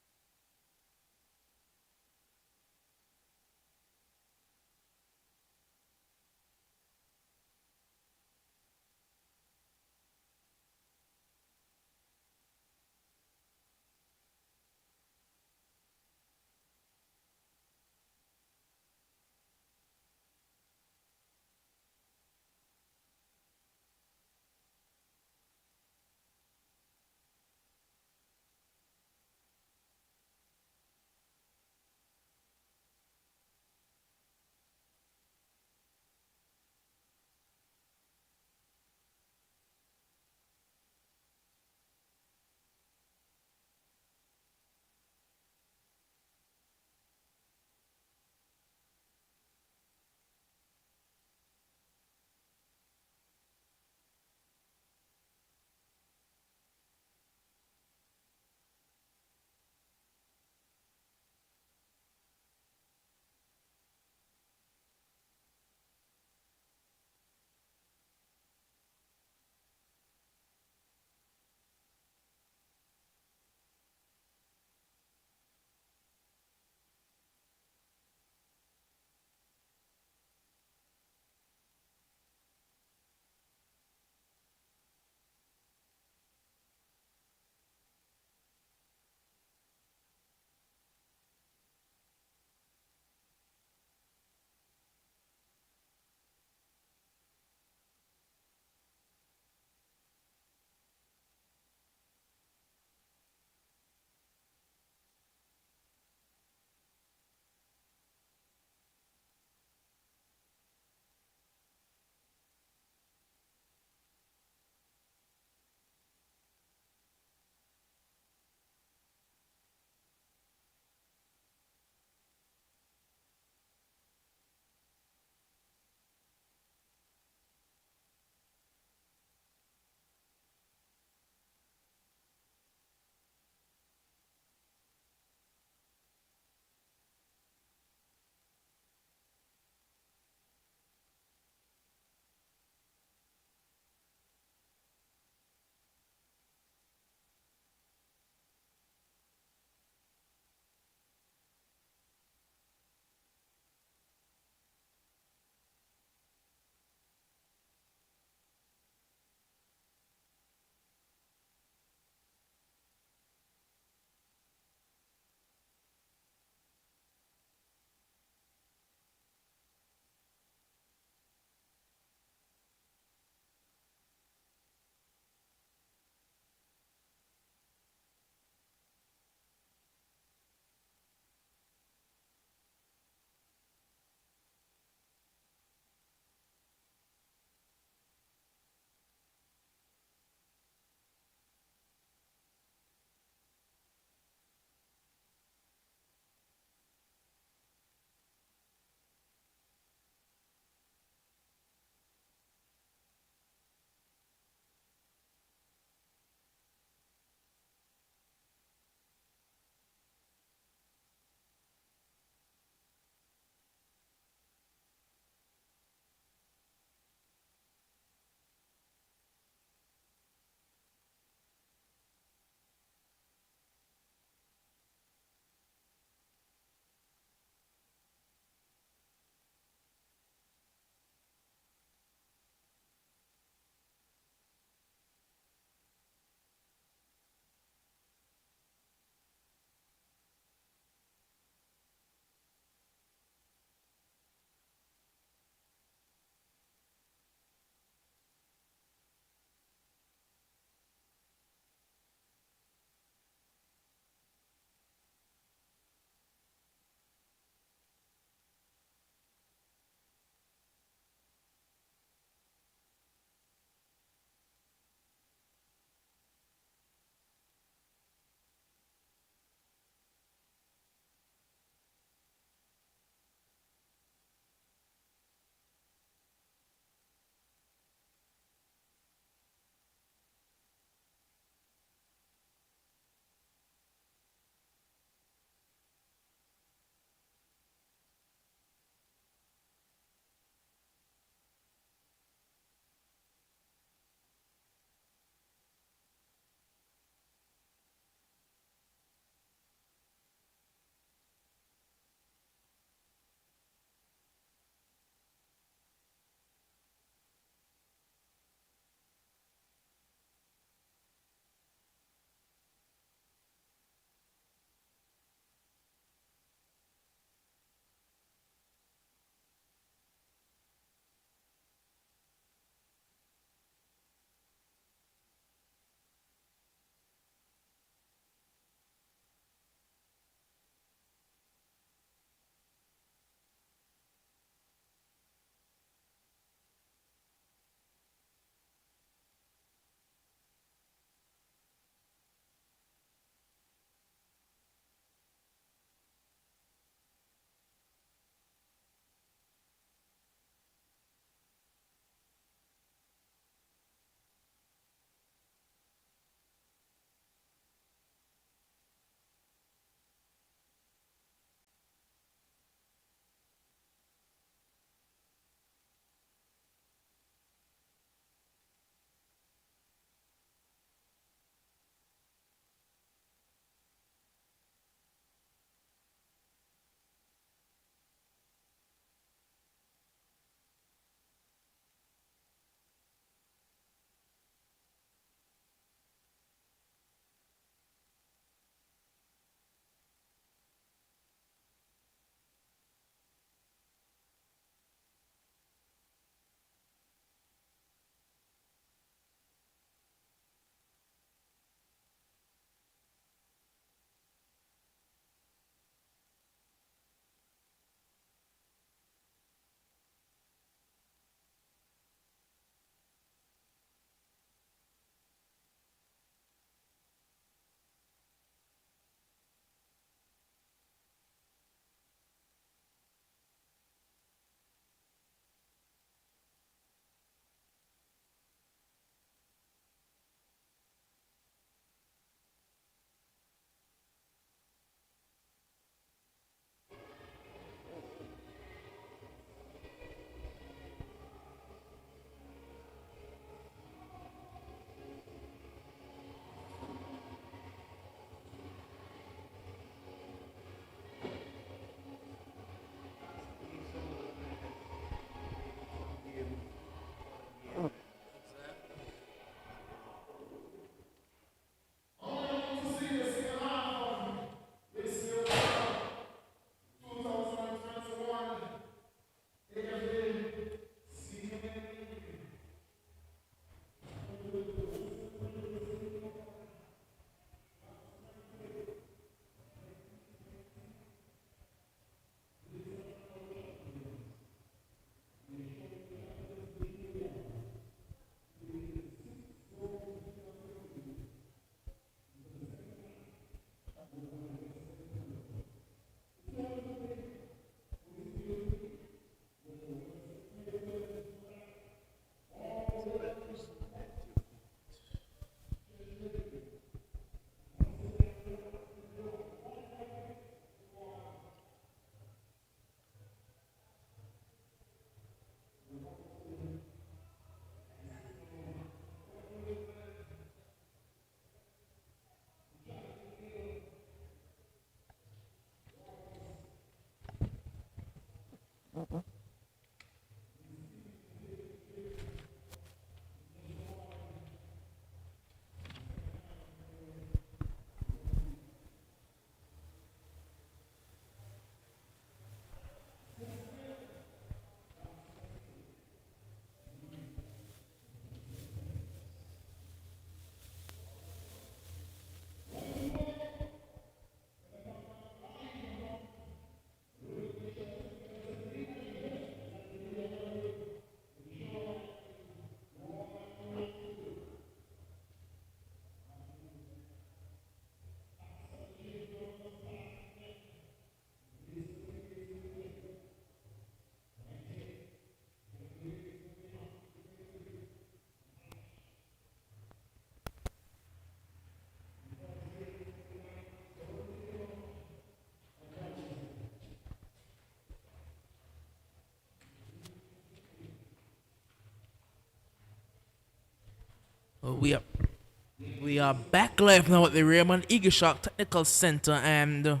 [SPEAKER 1] We are back live now at the Raymond Eagleshock Technical Center, and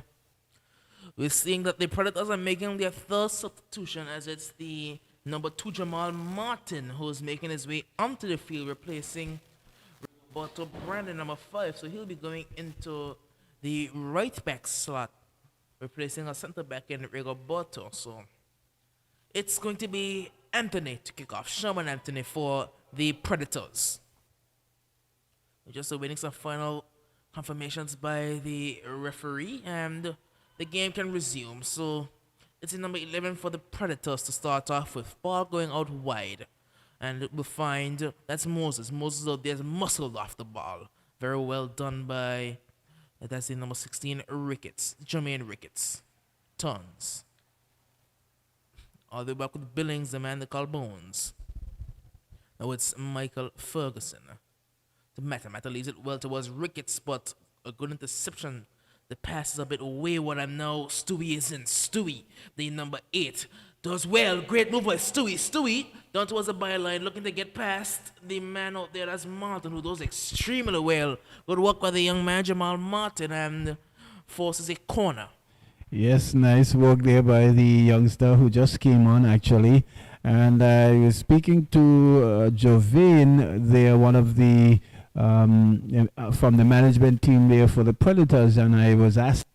[SPEAKER 1] we're seeing that the Predators are making their third substitution, as it's the number 2 Jamal Martin who's making his way onto the field, replacing Roberto Brandon, number 5. So he'll be going into the right back slot, replacing a center back in Rigoberto. So it's going to be Anthony to kick off, Sherman Anthony for the Predators. We're just awaiting some final confirmations by the referee, and the game can resume. So it's in number 11 for the Predators to start off with. Ball going out wide. And we'll find that's Moses. Moses out there's muscled off the ball. Very well done by, that's the number 16, Ricketts. Jermaine Ricketts. Tons. All the way back with Billings, the man they call Bones. Now it's Michael Ferguson. The Mata leaves it well towards Ricketts, but a good interception. The pass is a bit wayward, and now Stewie is in. Stewie, the number 8, does well. Great move by Stewie. Stewie down towards the byline, looking to get past the man out there. That's Martin, who does extremely well. Good work by the young man, Jamal Martin, and forces a corner.
[SPEAKER 2] Yes, nice work there by the youngster who just came on, actually. And I was speaking to Jovain there, one of the from the management team there for the Predators, and I was asked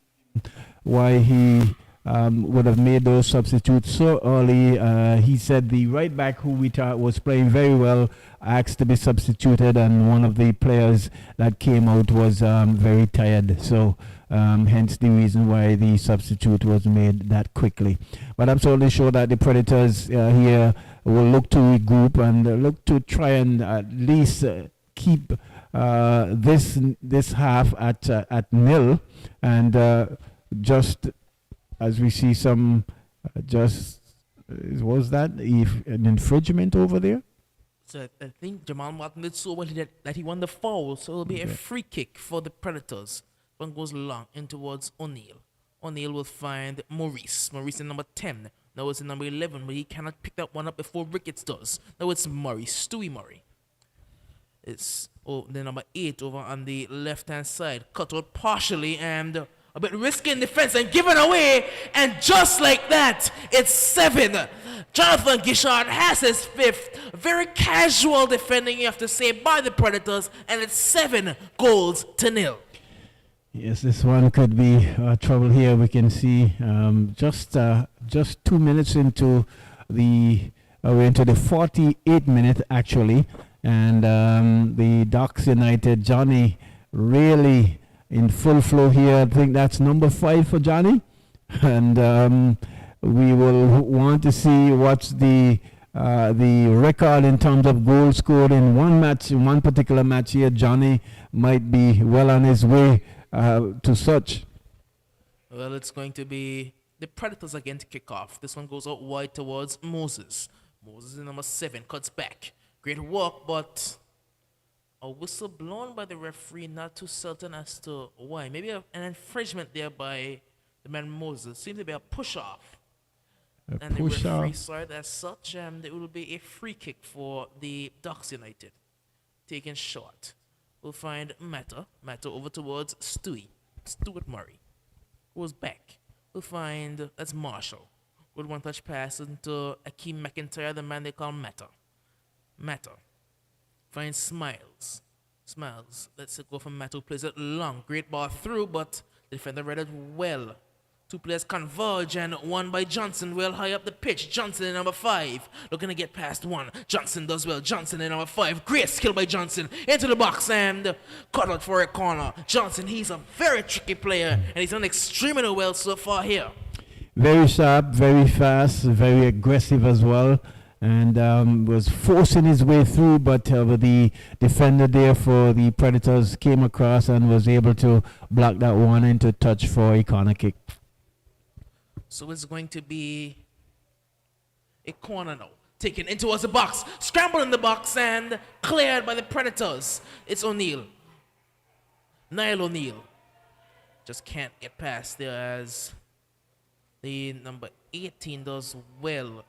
[SPEAKER 2] why he would have made those substitutes so early. He said the right back, who we thought was playing very well, asked to be substituted, and one of the players that came out was very tired. So hence the reason why the substitute was made that quickly. But I'm totally sure that the Predators here will look to regroup and look to try and at least keep this half at nil, and just as we see some was that an infringement over there?
[SPEAKER 1] So I think Jamal Martin did so well that he won the foul, so it'll be a free kick for the Predators. One goes long in towards O'Neill. O'Neill will find Maurice. Maurice in number 10. Now it's in number 11, but he cannot pick that one up before Ricketts does. Now it's Murray, Stewie Murray. It's the number 8 over on the left-hand side. Cut out partially and a bit risky in defense and given away. And just like that, it's 7. Jonathan Gishard has his 5th. Very casual defending, you have to say, by the Predators. And it's 7-0.
[SPEAKER 2] Yes, this one could be trouble here. We can see just 2 minutes into we're into the 48th minute, actually. And the Ducks United, Johnny really in full flow here. I think that's number 5 for Johnny. And we will want to see what's the record in terms of goals scored in one match, in one particular match here. Johnny might be well on his way to such.
[SPEAKER 1] Well, it's going to be the Predators again to kick off. This one goes out wide towards Moses. Moses is number 7, cuts back. Great work, but a whistle blown by the referee, not too certain as to why. Maybe an infringement there by the man Moses. Seems to be a push-off. And the referee saw it as such, and it will be a free kick for the Ducks United. Taken short. We'll find Mata over towards Stuart Murray. Goes back. We'll find, that's Marshall. Good one-touch pass into Akeem McIntyre, the man they call Mata. Finds Smiles. Let's go for Mata, who plays it long. Great ball through, but the defender read it well. 2 players converge, and one by Johnson well high up the pitch. Johnson in number 5, looking to get past one. Johnson does well. Johnson in number 5. Great skill by Johnson. Into the box and cut out for a corner. Johnson, he's a very tricky player, and he's done extremely well so far here.
[SPEAKER 2] Very sharp, very fast, very aggressive as well. And was forcing his way through, but the defender there for the Predators came across and was able to block that one into touch for a corner kick.
[SPEAKER 1] So it's going to be a corner now. Taken in towards the box. Scrambled in the box and cleared by the Predators. It's O'Neill. Niall O'Neill. Just can't get past there as the number 18 does well.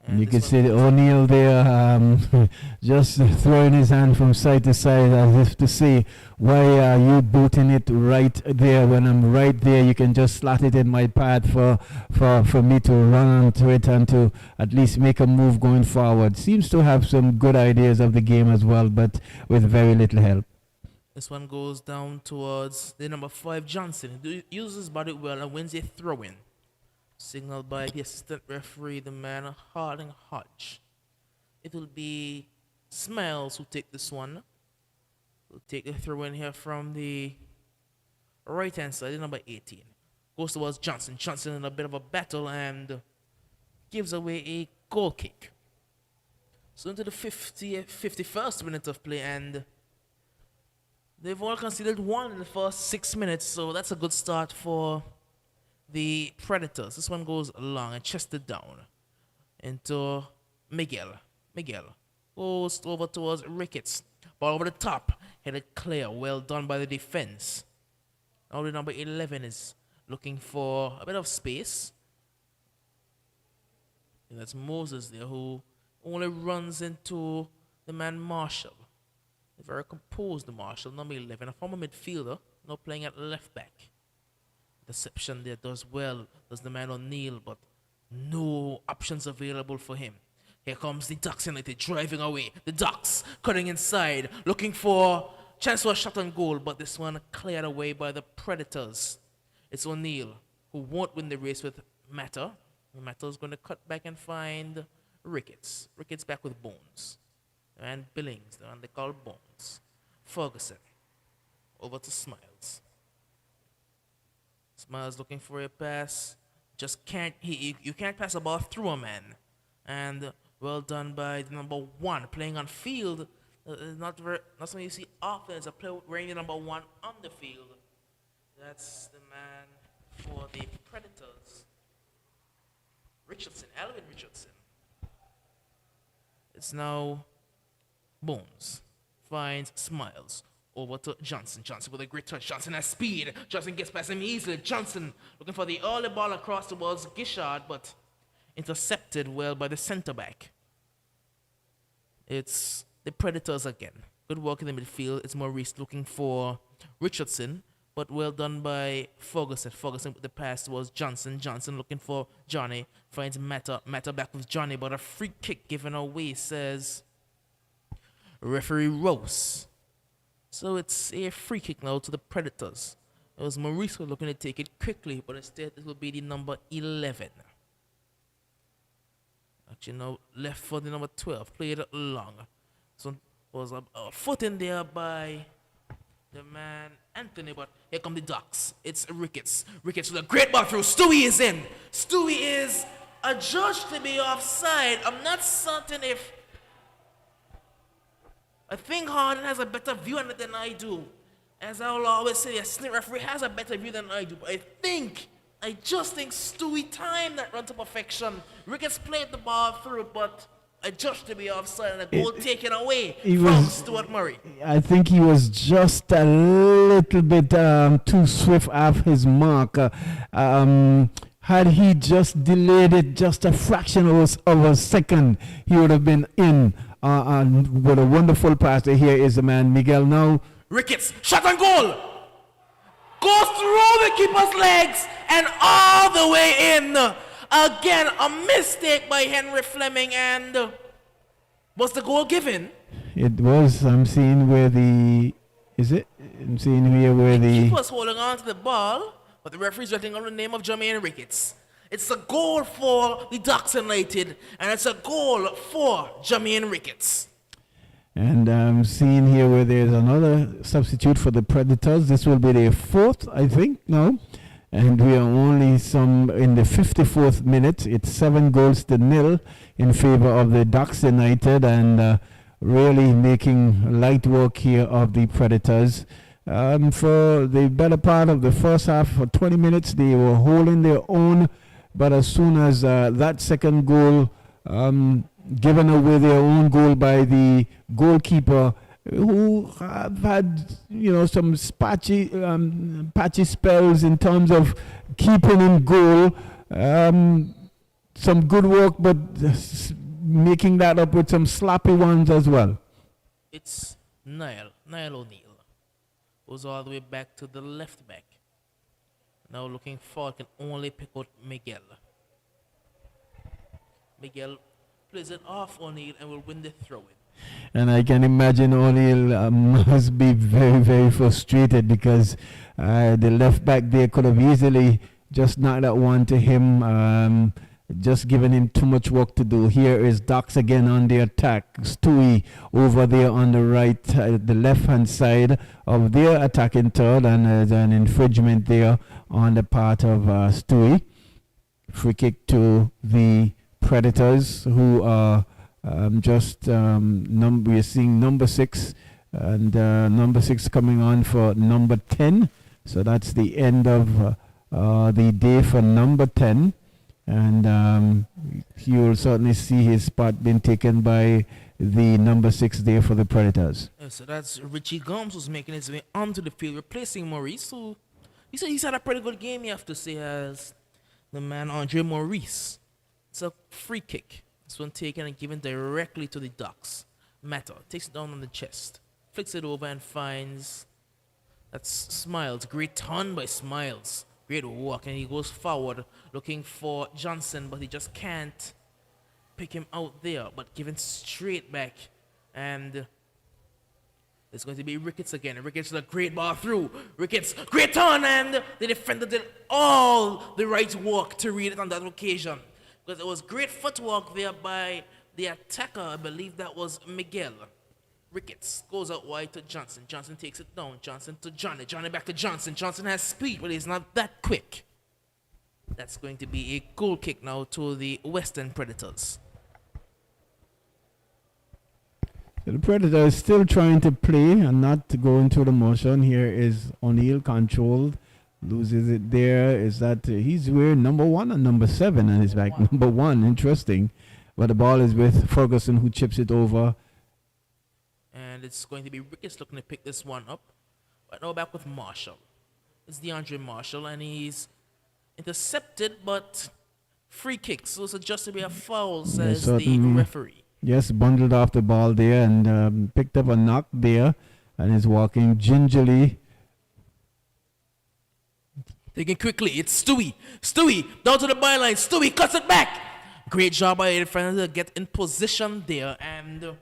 [SPEAKER 1] And
[SPEAKER 2] You
[SPEAKER 1] this
[SPEAKER 2] could
[SPEAKER 1] one
[SPEAKER 2] see
[SPEAKER 1] goes
[SPEAKER 2] O'Neill there, just throwing his hand from side to side as if to say, why are you booting it right there when I'm right there? You can just slot it in my path for me to run onto it and to at least make a move going forward. Seems to have some good ideas of the game as well, but with very little help.
[SPEAKER 1] This one goes down towards the number 5, Johnson. He uses his body well and wins a throw-in. Signaled by the assistant referee, the man Harding Hodge. It will be Smiles who take this one. We'll take the throw-in here from the right-hand side, the number 18. Goes towards Johnson. Johnson in a bit of a battle and gives away a goal kick. So into the 51st minute of play, and they've all conceded 1 in the first 6 minutes, so that's a good start for the Predators. This one goes long and chested down into Miguel. Miguel goes over towards Ricketts. Ball over the top, headed clear. Well done by the defense. Now the number 11 is looking for a bit of space. And that's Moses there, who only runs into the man Marshall. Very composed, the Marshall, number 11, a former midfielder, now playing at left back. Deception there does well, does the man O'Neill, but no options available for him. Here comes the Ducks United driving away. The Ducks cutting inside, looking for chance for a shot on goal, but this one cleared away by the Predators. It's O'Neill who won't win the race with Matter. Matter's going to cut back and find Ricketts. Ricketts back with Bones. And Billings, the one they call Bones. Ferguson. Over to Smiles. Smiles looking for a pass. Just can't, you can't pass a ball through a man. And well done by the number 1 playing on field. Not something you see often. It's a player wearing the number 1 on the field. That's the man for the Predators. Richardson, Alvin Richardson. It's now Bones. Finds Smiles. Over to Johnson. Johnson with a great touch. Johnson has speed. Johnson gets past him easily. Johnson looking for the early ball across towards Gishard, but intercepted well by the center back. It's the Predators again. Good work in the midfield. It's Maurice looking for Richardson, but well done by Ferguson. Ferguson with the pass towards Johnson. Johnson looking for Johnny. Finds Mata. Mata back with Johnny, but a free kick given away, says referee Rose. So it's a free kick now to the Predators. It was Maurice looking to take it quickly, but instead it will be the number 11. Actually, now left for the number 12. Played it long. So it was a foot in there by the man Anthony, but here come the Ducks. It's Ricketts. Ricketts with a great ball through. Stewie is in. Stewie is adjudged to be offside. I'm not certain if... I think Harden has a better view on it than I do. As I will always say, a Snr referee has a better view than I do. But I just think Stewie timed that run to perfection. Ricketts played the ball through, but adjudged to be offside and a goal taken away from Stuart Murray.
[SPEAKER 2] I think he was just a little bit too swift off his mark. Had he just delayed it just a fraction of a second, he would have been in. What a wonderful pass. Here is the man Miguel now.
[SPEAKER 1] Ricketts, shot on goal! Goes through the keeper's legs and all the way in. Again, a mistake by Henry Fleming, and was the goal given?
[SPEAKER 2] It was. I'm seeing where the... Is it? I'm seeing here where the...
[SPEAKER 1] keeper was holding on to the ball, but the referee's writing on the name of Jermaine Ricketts. It's a goal for the Ducks United, and it's a goal for Jermaine Ricketts.
[SPEAKER 2] And I'm seeing here where there's another substitute for the Predators. This will be their 4th, I think, now. And we are only in the 54th minute. It's 7-0 in favor of the Ducks United, and really making light work here of the Predators. For the better part of the first half, for 20 minutes, they were holding their own. But as soon as that second goal, given away their own goal by the goalkeeper, who have had, some patchy spells in terms of keeping in goal, some good work, but making that up with some sloppy ones as well.
[SPEAKER 1] It's Niall O'Neill. Goes all the way back to the left back. Now looking forward, can only pick out Miguel. Miguel plays it off O'Neill and will win the throw-in.
[SPEAKER 2] And I can imagine O'Neill must be very, very frustrated because the left back there could have easily just knocked that one to him, just giving him too much work to do. Here is Docs again on the attack. Stewie over there on the right, the left-hand side of their attacking third, and there's an infringement there on the part of Stewie. Free kick to the Predators, who are we're seeing number 6 and number 6 coming on for number 10. So that's the end of the day for number 10. And you will certainly see his spot being taken by the number 6 there for the Predators.
[SPEAKER 1] So that's Richie Gomes who's making his way onto the field, replacing Maurice. So he's had a pretty good game, you have to say, as the man Andre Maurice. It's a free kick. This one taken and given directly to the Ducks. Mata takes it down on the chest, flicks it over and finds that's Smiles. Great turn by Smiles. Great walk, and he goes forward looking for Johnson, but he just can't pick him out there. But given straight back, and it's going to be Ricketts again. Ricketts with a great ball through. Ricketts, great turn, and the defender did all the right work to read it on that occasion. Because it was great footwork there by the attacker. I believe that was Miguel. Ricketts goes out wide to Johnson. Johnson takes it down. Johnson to Johnny. Johnny back to Johnson. Johnson has speed, but he's not that quick. That's going to be a goal kick now to the Western Predators.
[SPEAKER 2] So the Predators still trying to play and not to go into the motion. Here is O'Neill controlled. Loses it there. Is that he's wearing number 1 and number 7 and he's back number 1. Interesting. But the ball is with Ferguson, who chips it over.
[SPEAKER 1] And it's going to be Ricketts looking to pick this one up. But now back with Marshall. It's DeAndre Marshall, and he's intercepted, but free kicks. So it's just to be a foul, says the referee.
[SPEAKER 2] Yes, bundled off the ball there and picked up a knock there and is walking gingerly.
[SPEAKER 1] Taking quickly, it's Stewie. Stewie, down to the byline. Stewie cuts it back. Great job by the defender to get in position there. And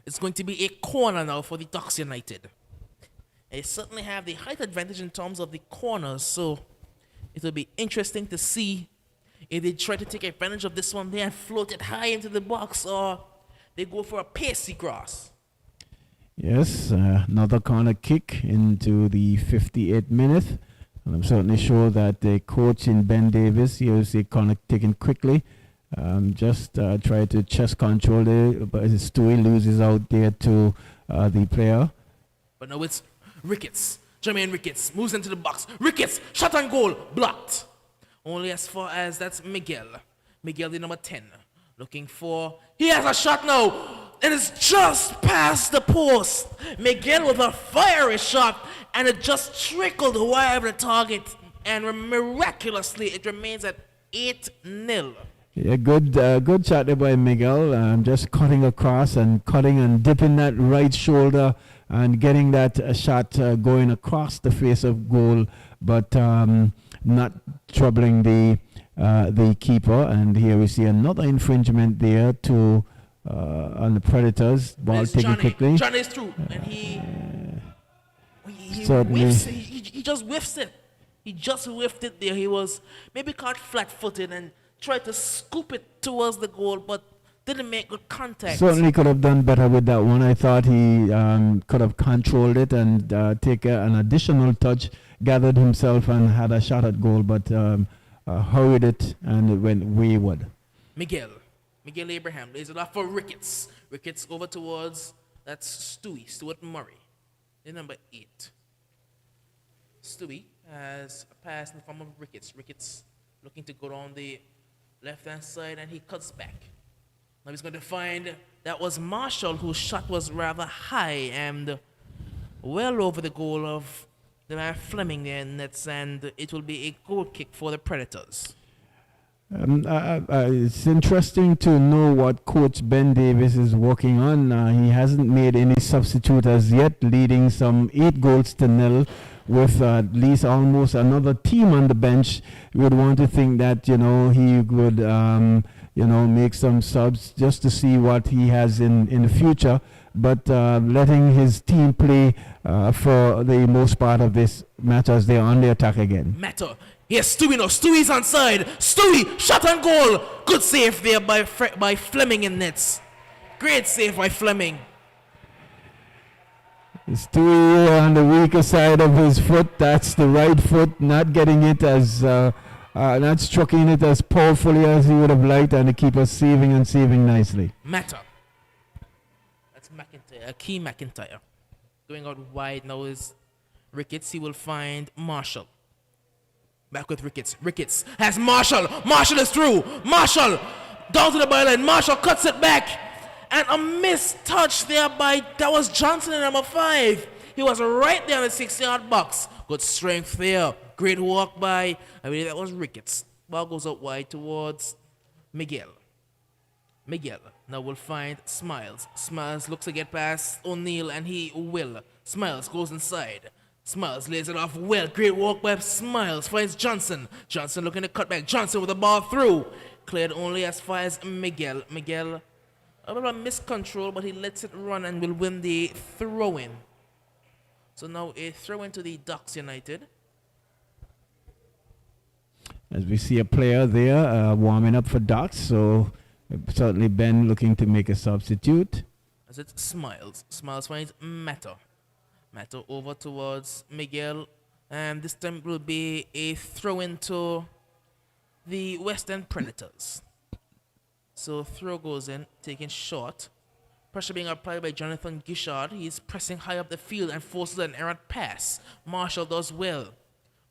[SPEAKER 1] it's going to be a corner now for the Ducks United. They certainly have the height advantage in terms of the corners. So it will be interesting to see if they try to take advantage of this one there and float it high into the box, or they go for a pacey cross.
[SPEAKER 2] Yes, another corner kick into the 58th minute. And I'm certainly sure that the coach in Ben Davis, he was a corner taken quickly. Just try to chest control it, but Stewie loses out there to the player.
[SPEAKER 1] But now it's Ricketts. Jermaine Ricketts moves into the box. Ricketts, shot on goal, blocked. Only as far as that's Miguel. Miguel, the number 10. Looking for, he has a shot now. And it's just past the post. Miguel with a fiery shot, and it just trickled wide of the target. And miraculously, it remains at 8-0.
[SPEAKER 2] Yeah, good shot there by Miguel. Just cutting across and cutting and dipping that right shoulder and getting that shot going across the face of goal, but not troubling the keeper. And here we see another infringement there to on the Predators. Ball taken quickly.
[SPEAKER 1] Johnny's through, and he whiffs it. He just whiffs it. He just whiffed it there. He was maybe caught flat-footed and tried to scoop it towards the goal, but didn't make good contact.
[SPEAKER 2] Certainly could have done better with that one. I thought he could have controlled it and take an additional touch, gathered himself and had a shot at goal, but hurried it and it went wayward. Miguel
[SPEAKER 1] Abraham lays it off for Ricketts. Ricketts over towards, that's Stuart Murray, the number 8. Stewie has a pass in the form of Ricketts. Ricketts looking to go down the left-hand side, and he cuts back. Now he's going to find that was Marshall, whose shot was rather high and well over the goal of the man Fleming there in nets, and it will be a goal kick for the Predators.
[SPEAKER 2] It's interesting to know what Coach Ben Davis is working on. He hasn't made any substitute as yet, leading some 8 goals to 0 with at least almost another team on the bench. You would want to think that, he would, make some subs just to see what he has in the future. But letting his team play for the most part of this match as they're on the attack again.
[SPEAKER 1] Matter. Yes, Stewie now. Stewie's onside. Stewie, shot on goal. Good save there by Fleming in nets. Great save by Fleming.
[SPEAKER 2] Stewie on the weaker side of his foot. That's the right foot, not getting it as, not striking it as powerfully as he would have liked, and the keeper saving nicely.
[SPEAKER 1] Matter. That's McIntyre. Key McIntyre. Going out wide now is Ricketts. He will find Marshall. Back with Ricketts. Ricketts has Marshall. Marshall is through. Marshall down to the byline. Marshall cuts it back. And a missed touch there that was Johnson in number 5. He was right there in the 6-yard box. Good strength there. Great walk by, I believe that was Ricketts. Ball goes out wide towards Miguel. Miguel now will find Smiles. Smiles looks to get past O'Neal, and he will. Smiles goes inside. Smiles lays it off well. Great walk by Smiles. Finds Johnson. Johnson looking to cut back. Johnson with the ball through. Cleared only as far as Miguel. Miguel, a bit of a miscontrol, but he lets it run and will win the throw-in. So now a throw-in to the Ducks United.
[SPEAKER 2] As we see a player there warming up for Ducks, so certainly Ben looking to make a substitute.
[SPEAKER 1] As it's Smiles. Smiles finds Matter. Matter over towards Miguel, and this time it will be a throw-in to the West End Predators. So throw goes in, taken short. Pressure being applied by Jonathan Gishard. He's pressing high up the field and forces an errant pass. Marshall does well.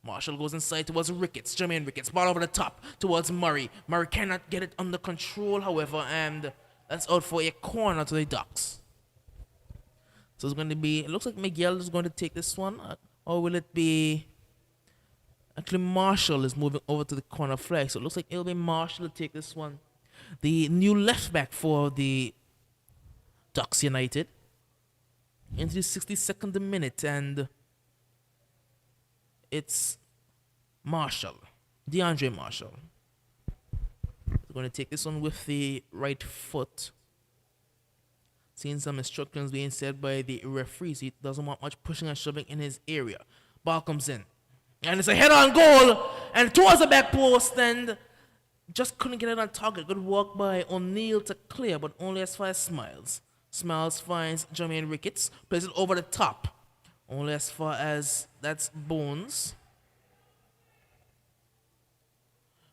[SPEAKER 1] Marshall goes inside towards Ricketts. Jermaine Ricketts, ball over the top towards Murray. Murray cannot get it under control, however, and that's out for a corner to the Ducks. So it's going to be, it looks like Miguel is going to take this one, or will it be, actually Marshall is moving over to the corner flag, so it looks like it'll be Marshall to take this one. The new left back for the Ducks United, into the 62nd minute, and it's Marshall, DeAndre Marshall. He's going to take this one with the right foot. Seeing some instructions being said by the referees. He doesn't want much pushing and shoving in his area. Ball comes in. And it's a head-on goal. And towards the back post. And just couldn't get it on target. Good walk by O'Neal to clear, but only as far as Smiles. Smiles finds Jermaine Ricketts. Plays it over the top. Only as far as that's Bones.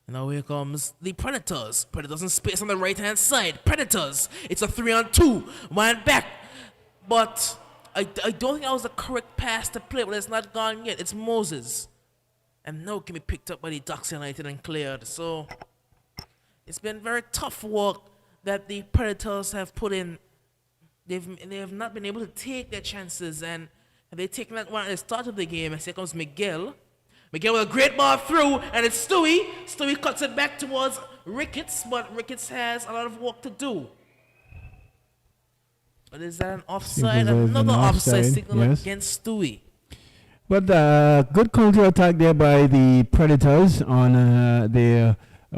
[SPEAKER 1] Now here comes the Predators. Predators in space on the right-hand side. Predators. It's a 3-on-2. One back. But I don't think that was the correct pass to play, but it's not gone yet. It's Moses. And now it can be picked up by the Ducks United and cleared. So it's been very tough work that the Predators have put in. They have not been able to take their chances, and they've taken that one at the start of the game. And here comes Miguel. Miguel with a great ball through, and it's Stewie. Stewie cuts it back towards Ricketts, but Ricketts has a lot of work to do. But is that an offside? Another offside signal against Stewie.
[SPEAKER 2] But good counter-attack there by the Predators on their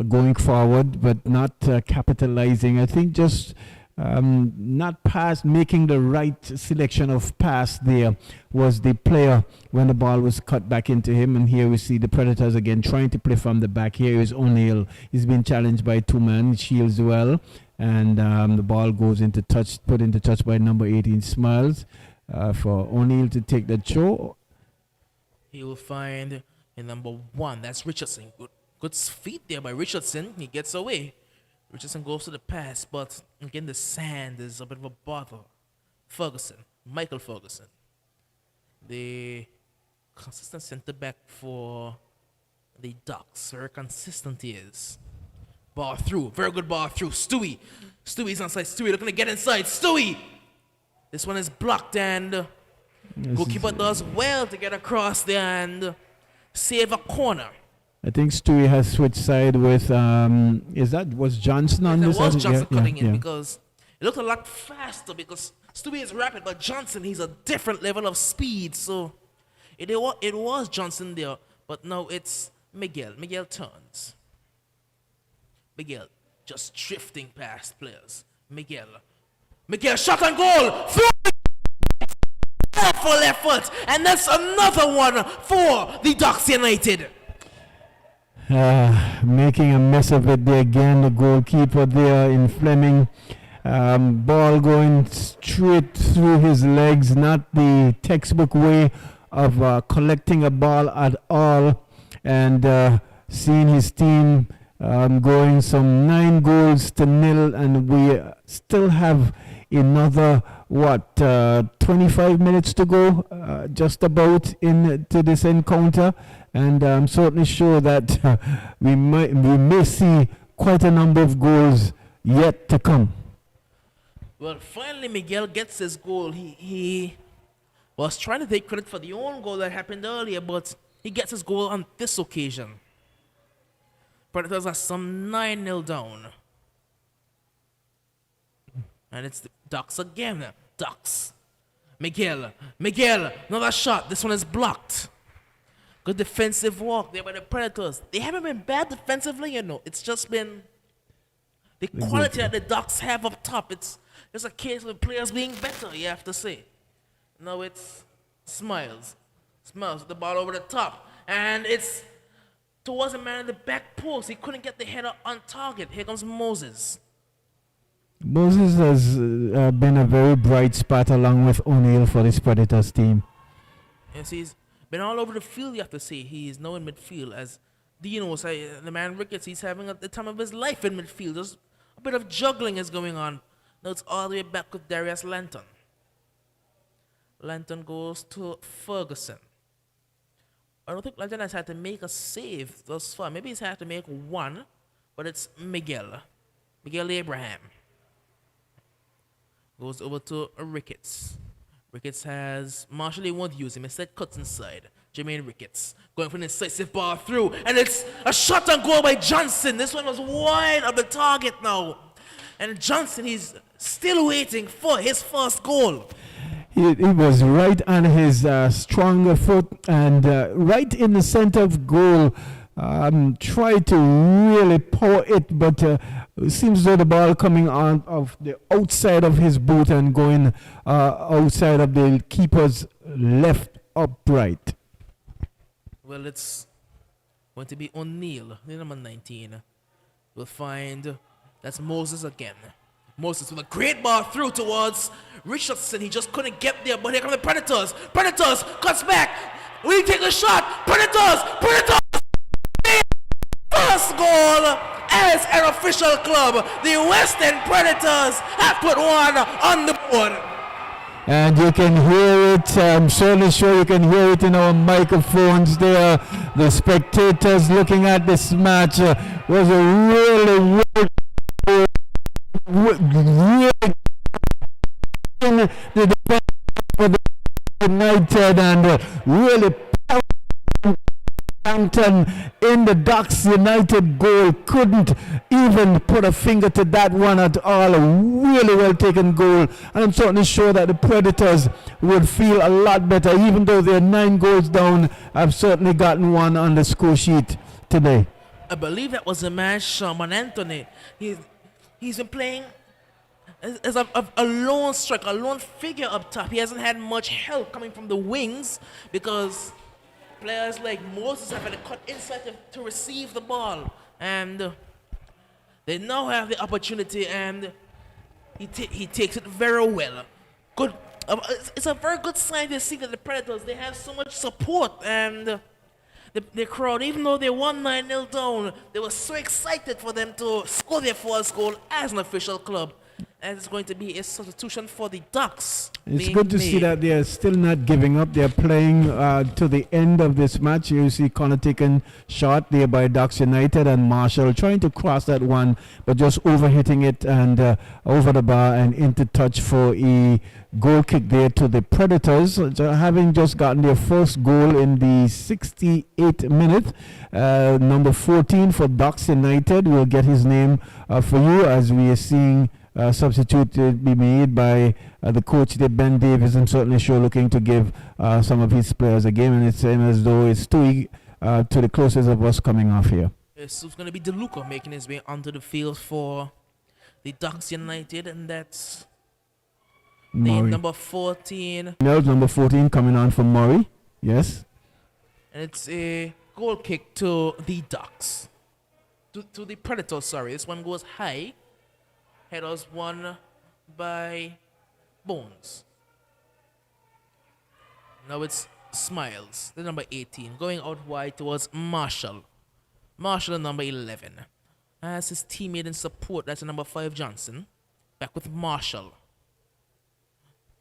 [SPEAKER 2] going forward, but not capitalizing. I think just not making the right selection of pass there was the player when the ball was cut back into him. And here we see the Predators again trying to play from the back. Here is O'Neal. He's been challenged by 2-man. Shields well. And the ball goes into touch, put into touch by number 18, Smiles, for O'Neal to take the throw.
[SPEAKER 1] He will find a number 1. That's Richardson. Good feet there by Richardson. He gets away. Richardson goes to the pass, but again the sand is a bit of a bother. Michael Ferguson, the consistent center back for the Ducks. Very consistent he is. Ball through, very good ball through. Stewie's onside. Stewie looking to get inside. Stewie! This one is blocked, and goalkeeper does well to get across there and save a corner.
[SPEAKER 2] I think Stewie has switched side with was Johnson on
[SPEAKER 1] There
[SPEAKER 2] this?
[SPEAKER 1] was
[SPEAKER 2] side?
[SPEAKER 1] Johnson cutting in
[SPEAKER 2] yeah.
[SPEAKER 1] because it looked a lot faster because Stewie is rapid, but Johnson, he's a different level of speed. So it was Johnson there, but now it's Miguel. Miguel turns. Miguel just drifting past players. Miguel shot on goal. Powerful effort, and that's another one for the Ducks United.
[SPEAKER 2] Making a mess of it there again, the goalkeeper there in Fleming. Ball going straight through his legs, not the textbook way of collecting a ball at all. And seeing his team going some 9-0, and we still have another 25 minutes to go, just about into this encounter, and I'm certainly sure that we may see quite a number of goals yet to come.
[SPEAKER 1] Well, finally Miguel gets his goal. He was trying to take credit for the own goal that happened earlier, but he gets his goal on this occasion. Predators are some 9-0 down. And it's the Ducks again. Ducks. Miguel, another shot. This one is blocked. Good defensive work there by the Predators. They haven't been bad defensively, you know. It's just been the quality that the Ducks have up top. It's just a case of players being better, you have to say. Now it's Smiles with the ball over the top. And it's towards the man in the back post. He couldn't get the header on target. Here comes Moses.
[SPEAKER 2] Moses has been a very bright spot along with O'Neill for this Predators team.
[SPEAKER 1] Yes, he's been all over the field, you have to say. He is now in midfield. As Dino said, the man Ricketts, he's having the time of his life in midfield. Just a bit of juggling is going on. Now it's all the way back with Darius Lanton. Lanton goes to Ferguson. I don't think Lanton has had to make a save thus far. Maybe he's had to make one, but it's Miguel Abraham. Goes over to Ricketts. Ricketts has Marshall. He won't use him. Instead, cuts inside. Jermaine Ricketts going for an incisive ball through, and it's a shot on goal by Johnson. This one was wide of the target now, and Johnson, he's still waiting for his first goal.
[SPEAKER 2] He was right on his stronger foot and right in the center of goal. Tried to really pour it, but it seems as though the ball coming out of the outside of his boot and going outside of the keeper's left upright.
[SPEAKER 1] Well, it's going to be O'Neill, the number 19. We'll find that's Moses again. Moses with a great ball through towards Richardson. He just couldn't get there, but here come the Predators. Predators cuts back. We take a shot. Predators. First goal as an official club. The West End Predators have put one on the board.
[SPEAKER 2] And you can hear it, I'm certainly sure you can hear it in our microphones there. The spectators looking at this match was a really the defense for the United and really Hampton in the Ducks United goal couldn't even put a finger to that one at all. A really well taken goal, and I'm certainly sure that the Predators would feel a lot better, even though they're 9 goals down. I've certainly gotten one on the score sheet today.
[SPEAKER 1] I believe that was the man Sherman Anthony. He's been playing as a lone striker, a lone figure up top. He hasn't had much help coming from the wings because players like Moses have had to cut inside to receive the ball, and they now have the opportunity, and he takes it very well. Good. It's a very good sign to see that the Predators, they have so much support, and the crowd, even though they won 9-0 down, they were so excited for them to score their first goal as an official club. as it's going to be a substitution for the Ducks.
[SPEAKER 2] It's good to see that they're still not giving up. They're playing to the end of this match. You see Connor taking shot there by Ducks United, and Marshall trying to cross that one, but just overhitting it and over the bar and into touch for a goal kick there to the Predators, having just gotten their first goal in the 68th minute. Number 14 for Ducks United. We'll get his name for you as we are seeing substitute be made by the coach, Ben Davis, and certainly sure looking to give some of his players a game, and it's as though it's to the closest of us coming off here.
[SPEAKER 1] So it's going to be DeLuca making his way onto the field for the Ducks United, and that's the number 14.
[SPEAKER 2] No, number 14 coming on for Murray. Yes.
[SPEAKER 1] And it's a goal kick to the Ducks. To the Predators, sorry. This one goes high. Headers won by Bones. Now it's Smiles, the number 18, going out wide towards Marshall. Marshall, number 11. As his teammate in support, that's the number 5, Johnson. Back with Marshall.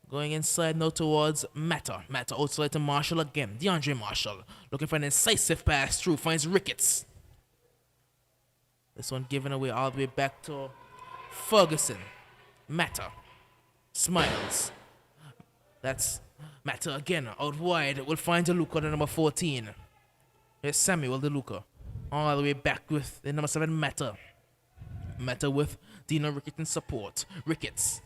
[SPEAKER 1] Going inside now towards Matter. Matter outside to Marshall again. DeAndre Marshall looking for an incisive pass through. Finds Ricketts. This one given away all the way back to Ferguson. Matter. Smiles. That's Matter again. Out wide. We'll find DeLuca, the number 14. Here's Samuel DeLuca. All the way back with the number 7, Matter. Matter with Dino Ricketts in support. Ricketts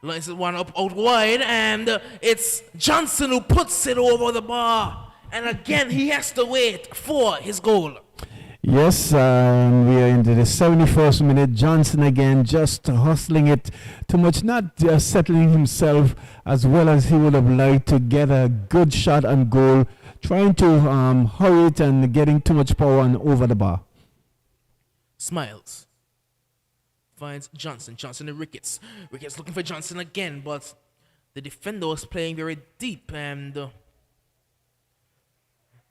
[SPEAKER 1] lines it one up out wide, and it's Johnson who puts it over the bar. And again, he has to wait for his goal.
[SPEAKER 2] Yes, we are into the 71st minute. Johnson again just hustling it too much, not settling himself as well as he would have liked to get a good shot and goal, trying to hurry it and getting too much power on over the bar.
[SPEAKER 1] Smiles. Finds Johnson. Johnson to Ricketts. Ricketts looking for Johnson again, but the defender was playing very deep and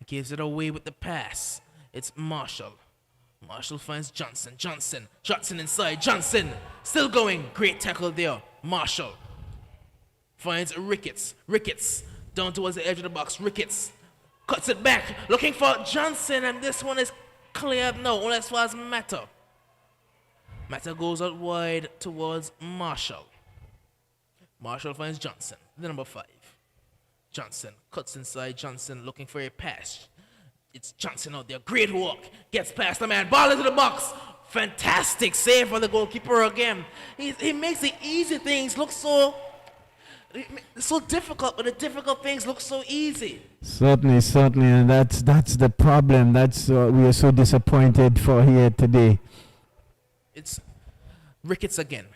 [SPEAKER 1] gives it away with the pass. It's Marshall. Marshall finds Johnson. Johnson inside. Johnson still going. Great tackle there. Marshall finds Ricketts. Ricketts down towards the edge of the box. Ricketts cuts it back. Looking for Johnson, and this one is cleared now. Only as far as Matter. Matter goes out wide towards Marshall. Marshall finds Johnson, the number 5. Johnson cuts inside. Johnson looking for a pass. It's Johnson out there. Great walk. Gets past the man. Ball into the box. Fantastic save for the goalkeeper again. He makes the easy things look so difficult, but the difficult things look so easy.
[SPEAKER 2] Certainly, and that's the problem. That's we are so disappointed for here today.
[SPEAKER 1] It's Ricketts again.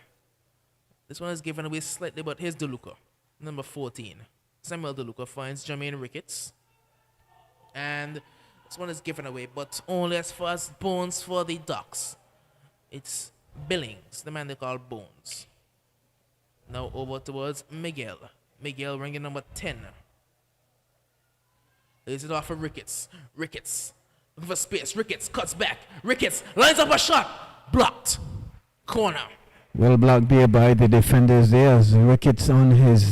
[SPEAKER 1] This one is given away slightly, but here's DeLuca, number 14. Samuel DeLuca finds Jermaine Ricketts. And this one is given away, but only as far as Bones for the Ducks. It's Billings, the man they call Bones. Now over towards Miguel. Miguel ringing number 10. Lays it off for Ricketts. Ricketts looking for space. Ricketts cuts back. Ricketts lines up a shot. Blocked. Corner.
[SPEAKER 2] Well blocked there by the defenders there as Ricketts on his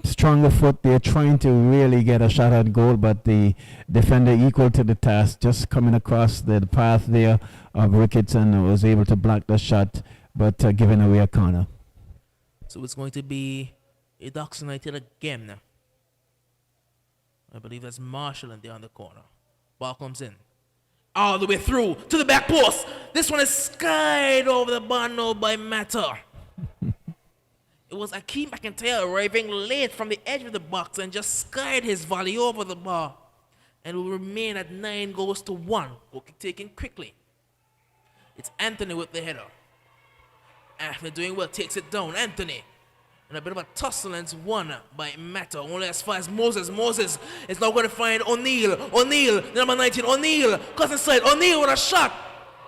[SPEAKER 2] stronger foot. They're trying to really get a shot at goal, but the defender equal to the task, just coming across the path there of Ricketts and was able to block the shot, but giving away a corner.
[SPEAKER 1] So it's going to be a Ducks United again. I believe that's Marshall in there on the corner. Ball comes in. All the way through to the back post. This one is skied over the bar now by Matter. It was Akeem McIntyre arriving late from the edge of the box and just skied his volley over the bar. And will remain at 9 goals to 1. Goal kick taken quickly. It's Anthony with the header. After doing well, takes it down. Anthony. And a bit of a tussle, and it's won by Matter. Only as far as Moses. Moses is now going to find O'Neal. O'Neal, number 19. O'Neal cuts inside. O'Neal with a shot.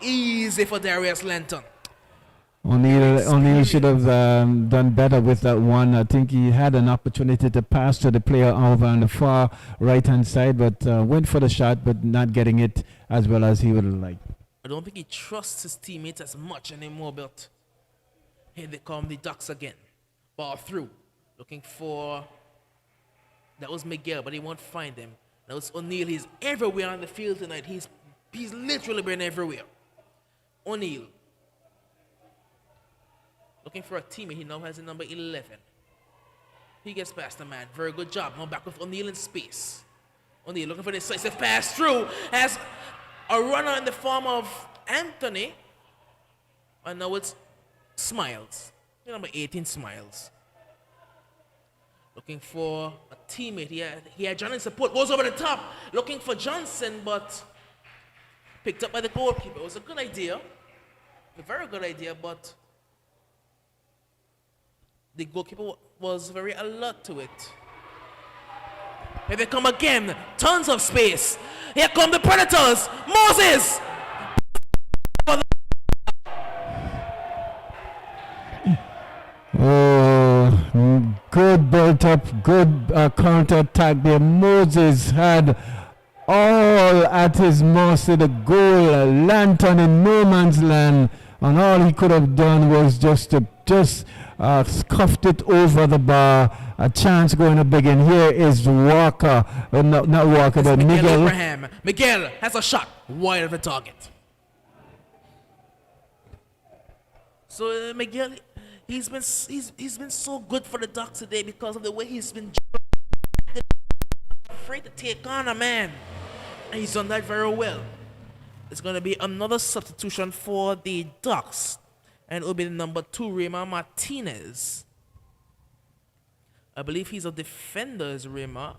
[SPEAKER 1] Easy for Darius Lenton.
[SPEAKER 2] O'Neal should have done better with that one. I think he had an opportunity to pass to the player over on the far right-hand side, but went for the shot, but not getting it as well as he would have liked.
[SPEAKER 1] I don't think he trusts his teammates as much anymore, but Here they come, the Ducks again. Ball through. Looking for... That was Miguel, but he won't find him. That was O'Neal. He's everywhere on the field tonight. He's literally been everywhere. O'Neal. Looking for a teammate. He now has the number 11. He gets past the man. Very good job. Now back with O'Neal in space. O'Neal looking for the decisive pass through. Has a runner in the form of Anthony. And now it's Smiles. The number 18, Smiles. Looking for a teammate. He had John in support. Goes over the top. Looking for Johnson, but picked up by the goalkeeper. It was a good idea. A very good idea, but the goalkeeper was very alert to it. Here they come again. Tons of space. Here come the Predators. Moses!
[SPEAKER 2] Oh, good built up, good counter attack there. Moses had all at his mercy, the goal, lantern in no man's land, and all he could have done was just scuffed it over the bar. A chance going to begin. Here is Walker, not Walker, but Miguel.
[SPEAKER 1] Abraham. Miguel has a shot wide of the target. So Miguel, he's been so good for the Ducks today because of the way he's been afraid to take on a man. And he's done that very well. It's going to be another substitution for the Ducks. And it will be the number 2, Raymond Martinez. I believe he's a defender, is Raymond.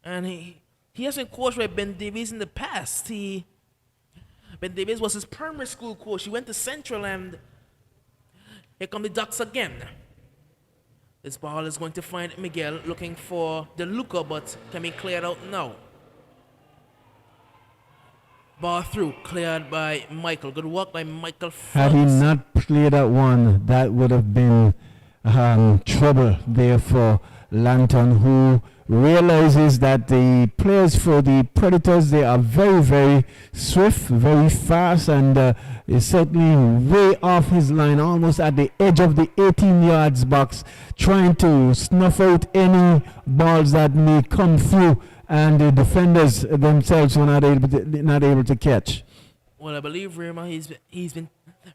[SPEAKER 1] And he has been coached by Ben Davies in the past. Ben Davies was his primary school coach. He went to Central, and here come the Ducks again. This ball is going to find Miguel looking for the looker, but can be cleared out now. Ball through, cleared by Michael. Good work by Michael Phelps.
[SPEAKER 2] Had he not played that one, that would have been trouble there for Lanton, who realizes that the players for the Predators, they are very, very swift, very fast, and is certainly way off his line, almost at the edge of the 18 yards box, trying to snuff out any balls that may come through, and the defenders themselves were not able to catch.
[SPEAKER 1] Well, I believe Raymond, he's been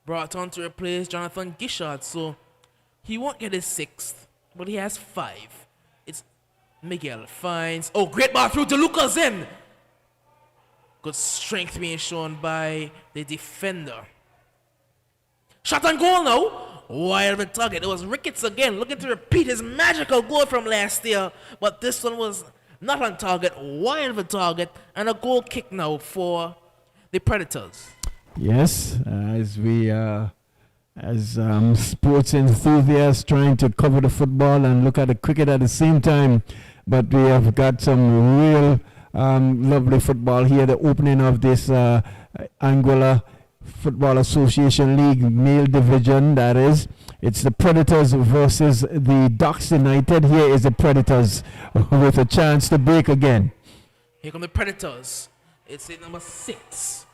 [SPEAKER 1] brought on to replace Jonathan Gishard, so he won't get his 6th, but he has 5. It's Miguel finds. Oh, great ball through to Lucas in. Good strength being shown by the defender. Shot on goal now. Wide of the target. It was Ricketts again, looking to repeat his magical goal from last year, but this one was not on target, wide of the target, and a goal kick now for the Predators.
[SPEAKER 2] Yes, as sports enthusiasts trying to cover the football and look at the cricket at the same time, but we have got some real lovely football here. The opening of this Anguilla Football Association League male division, that is. It's the Predators versus the Ducks United. Here is the Predators with a chance to break again.
[SPEAKER 1] Here come the Predators. It's the number 6.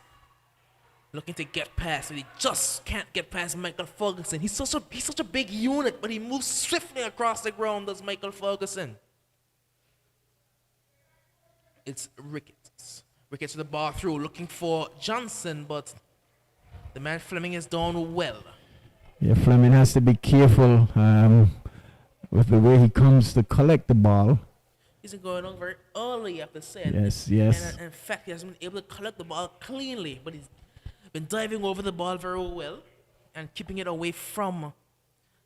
[SPEAKER 1] Looking to get past, but he just can't get past Michael Ferguson. He's such a big unit, but he moves swiftly across the ground, does Michael Ferguson. It's Ricketts. Ricketts with the ball through, looking for Johnson, but the man Fleming is down well.
[SPEAKER 2] Yeah, Fleming has to be careful with the way he comes to collect the ball.
[SPEAKER 1] He's been going on very early, I have to say.
[SPEAKER 2] Yes.
[SPEAKER 1] And in fact, he hasn't been able to collect the ball cleanly, but he's been diving over the ball very well and keeping it away from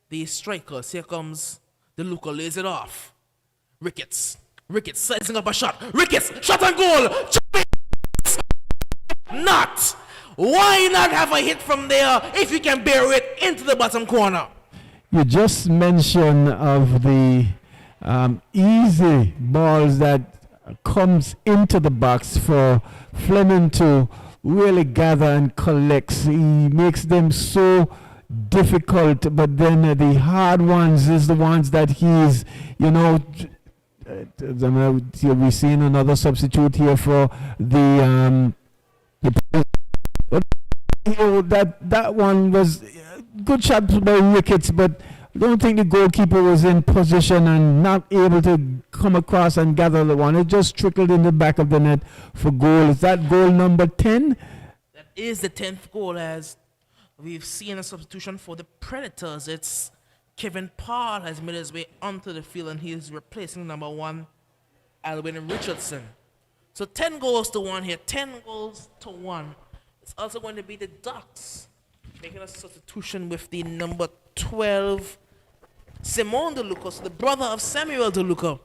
[SPEAKER 1] the strikers. Here comes the Luca, lays it off. Ricketts sizing up a shot. Ricketts, shot on goal. Not. Why not have a hit from there if you can bury it into the bottom corner?
[SPEAKER 2] You just mentioned of the easy balls that comes into the box for Fleming to really gather and collect. He makes them so difficult, but then the hard ones is the ones that he's, we're seeing another substitute here for the that one was good shot by Ricketts, but I don't think the goalkeeper was in position and not able to come across and gather the one. It just trickled in the back of the net for goal. Is that goal number 10?
[SPEAKER 1] That is the 10th goal, as we've seen a substitution for the Predators. It's Kevin Paul has made his way onto the field, and he is replacing number 1, Alwyn Richardson. So 10 goals to 1 here, 10 goals to 1. It's also going to be the Ducks making a substitution with the number 12, Simon DeLuca. So the brother of Samuel DeLuca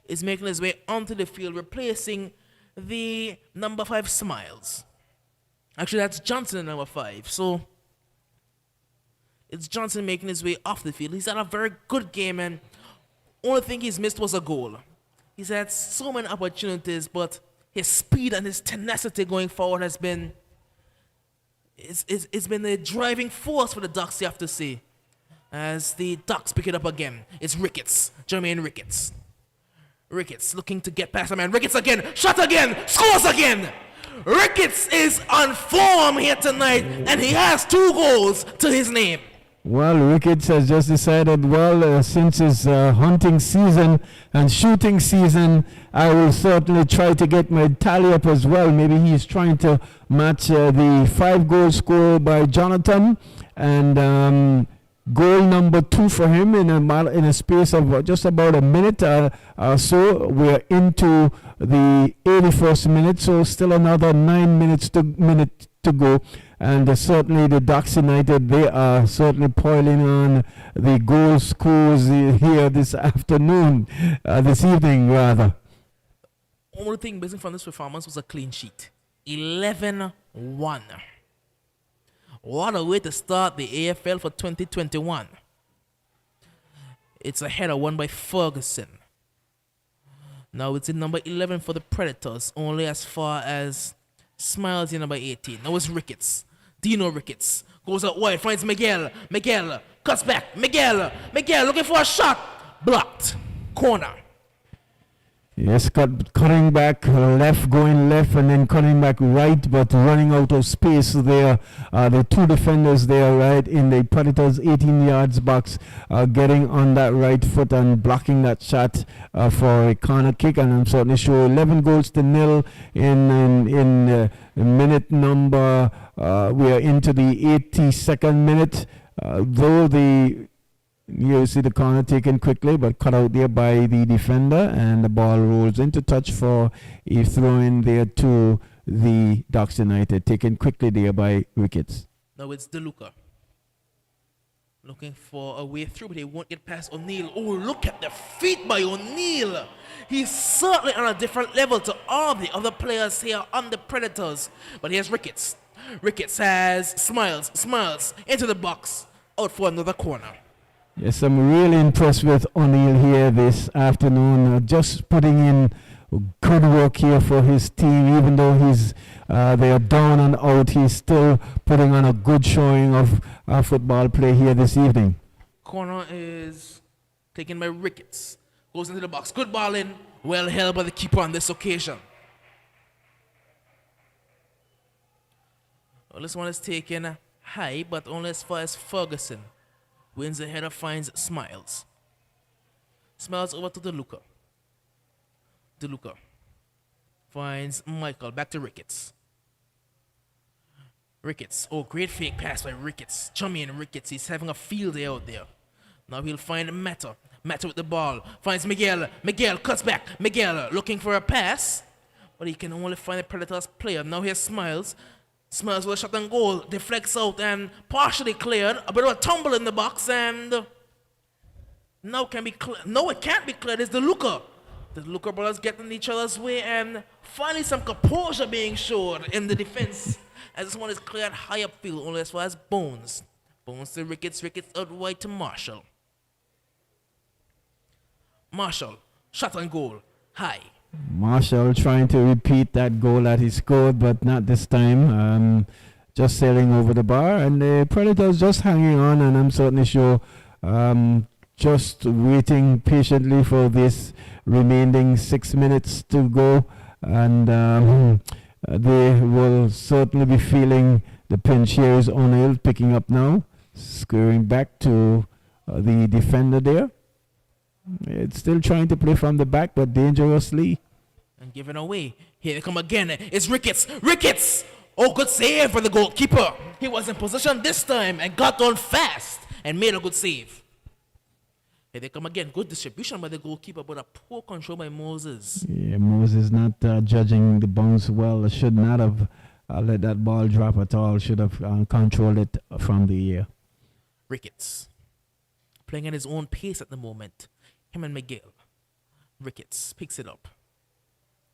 [SPEAKER 1] is making his way onto the field, replacing the number 5, Smiles. Actually, that's Johnson at number 5. So it's Johnson making his way off the field. He's had a very good game, and only thing he's missed was a goal. He's had so many opportunities, but his speed and his tenacity going forward has been it's been the driving force for the Ducks, you have to say. As the Ducks pick it up again, it's Ricketts, Jermaine Ricketts. Ricketts looking to get past the man. Ricketts again, shot again, scores again. Ricketts is on form here tonight, and he has 2 goals to his name.
[SPEAKER 2] Well, Ricketts has just decided, since his hunting season and shooting season, I will certainly try to get my tally up as well. Maybe he's trying to match the 5 goal score by Jonathan, and goal number 2 for him in a space of just about a minute or so. We're into the 81st minute, so still another 9 minutes to go. And certainly the Ducks United, they are certainly piling on the goal scores here this afternoon, this evening rather.
[SPEAKER 1] Only thing missing from this performance was a clean sheet. 11-1. What a way to start the AFL for 2021. It's a header won by Ferguson. Now it's in number 11 for the Predators, only as far as Smiles in number 18. Now it's Ricketts. Dino Ricketts goes out wide, finds Miguel. Miguel cuts back. Miguel looking for a shot. Blocked. Corner.
[SPEAKER 2] Yes, cutting back left, going left, and then cutting back right, but running out of space there. The 2 defenders there, right, in the Predators' 18 yards box, getting on that right foot and blocking that shot for a corner kick. And I'm certainly sure 11 goals to 0 in minute number. We are into the 82nd minute, though you see the corner taken quickly, but cut out there by the defender, and the ball rolls into touch for a throw in there to the Ducks United, taken quickly there by Ricketts.
[SPEAKER 1] Now it's DeLuca looking for a way through, but he won't get past O'Neill. Oh, look at the feet by O'Neill. He's certainly on a different level to all the other players here on the Predators. But here's Ricketts. Ricketts has Smiles into the box, out for another corner.
[SPEAKER 2] Yes, I'm really impressed with O'Neill here this afternoon. Just putting in good work here for his team. Even though they are down and out, he's still putting on a good showing of football play here this evening.
[SPEAKER 1] Corner is taken by Ricketts. Goes into the box. Good ball in. Well held by the keeper on this occasion. Well, this one is taken high, but only as far as Ferguson. Wins the header, finds Smiles. Smiles over to DeLuca. DeLuca finds Michael. Back to Ricketts. Ricketts. Oh, great fake pass by Ricketts. Jermaine Ricketts. He's having a field day out there. Now he'll find Mata. Mata with the ball. Finds Miguel. Miguel cuts back. Miguel looking for a pass. But he can only find a Predators player. Now here's Smiles. Smiles with a shot and goal, deflects out and partially cleared. A bit of a tumble in the box, and now can be cleared. No, it can't be cleared. It's DeLuca. The DeLuca brothers getting each other's way, and finally some composure being shown in the defense as this one is cleared high upfield, only as far as Bones. Bones to Ricketts. Ricketts out wide to Marshall. Marshall, shot and goal, high.
[SPEAKER 2] Marshall trying to repeat that goal that he scored, but not this time. Just sailing over the bar, and the Predators just hanging on, and I'm certainly sure just waiting patiently for this remaining 6 minutes to go, and they will certainly be feeling the pinch here. Is O'Neill picking up now. Screwing back to the defender there. It's still trying to play from the back, but dangerously.
[SPEAKER 1] And giving away. Here they come again. It's Ricketts. Ricketts! Oh, good save for the goalkeeper. He was in position this time and got on fast and made a good save. Here they come again. Good distribution by the goalkeeper, but a poor control by Moses.
[SPEAKER 2] Yeah, Moses not judging the bounce well. Should not have let that ball drop at all. Should have controlled it from the air.
[SPEAKER 1] Ricketts. Playing at his own pace at the moment. Him and Miguel. Ricketts picks it up.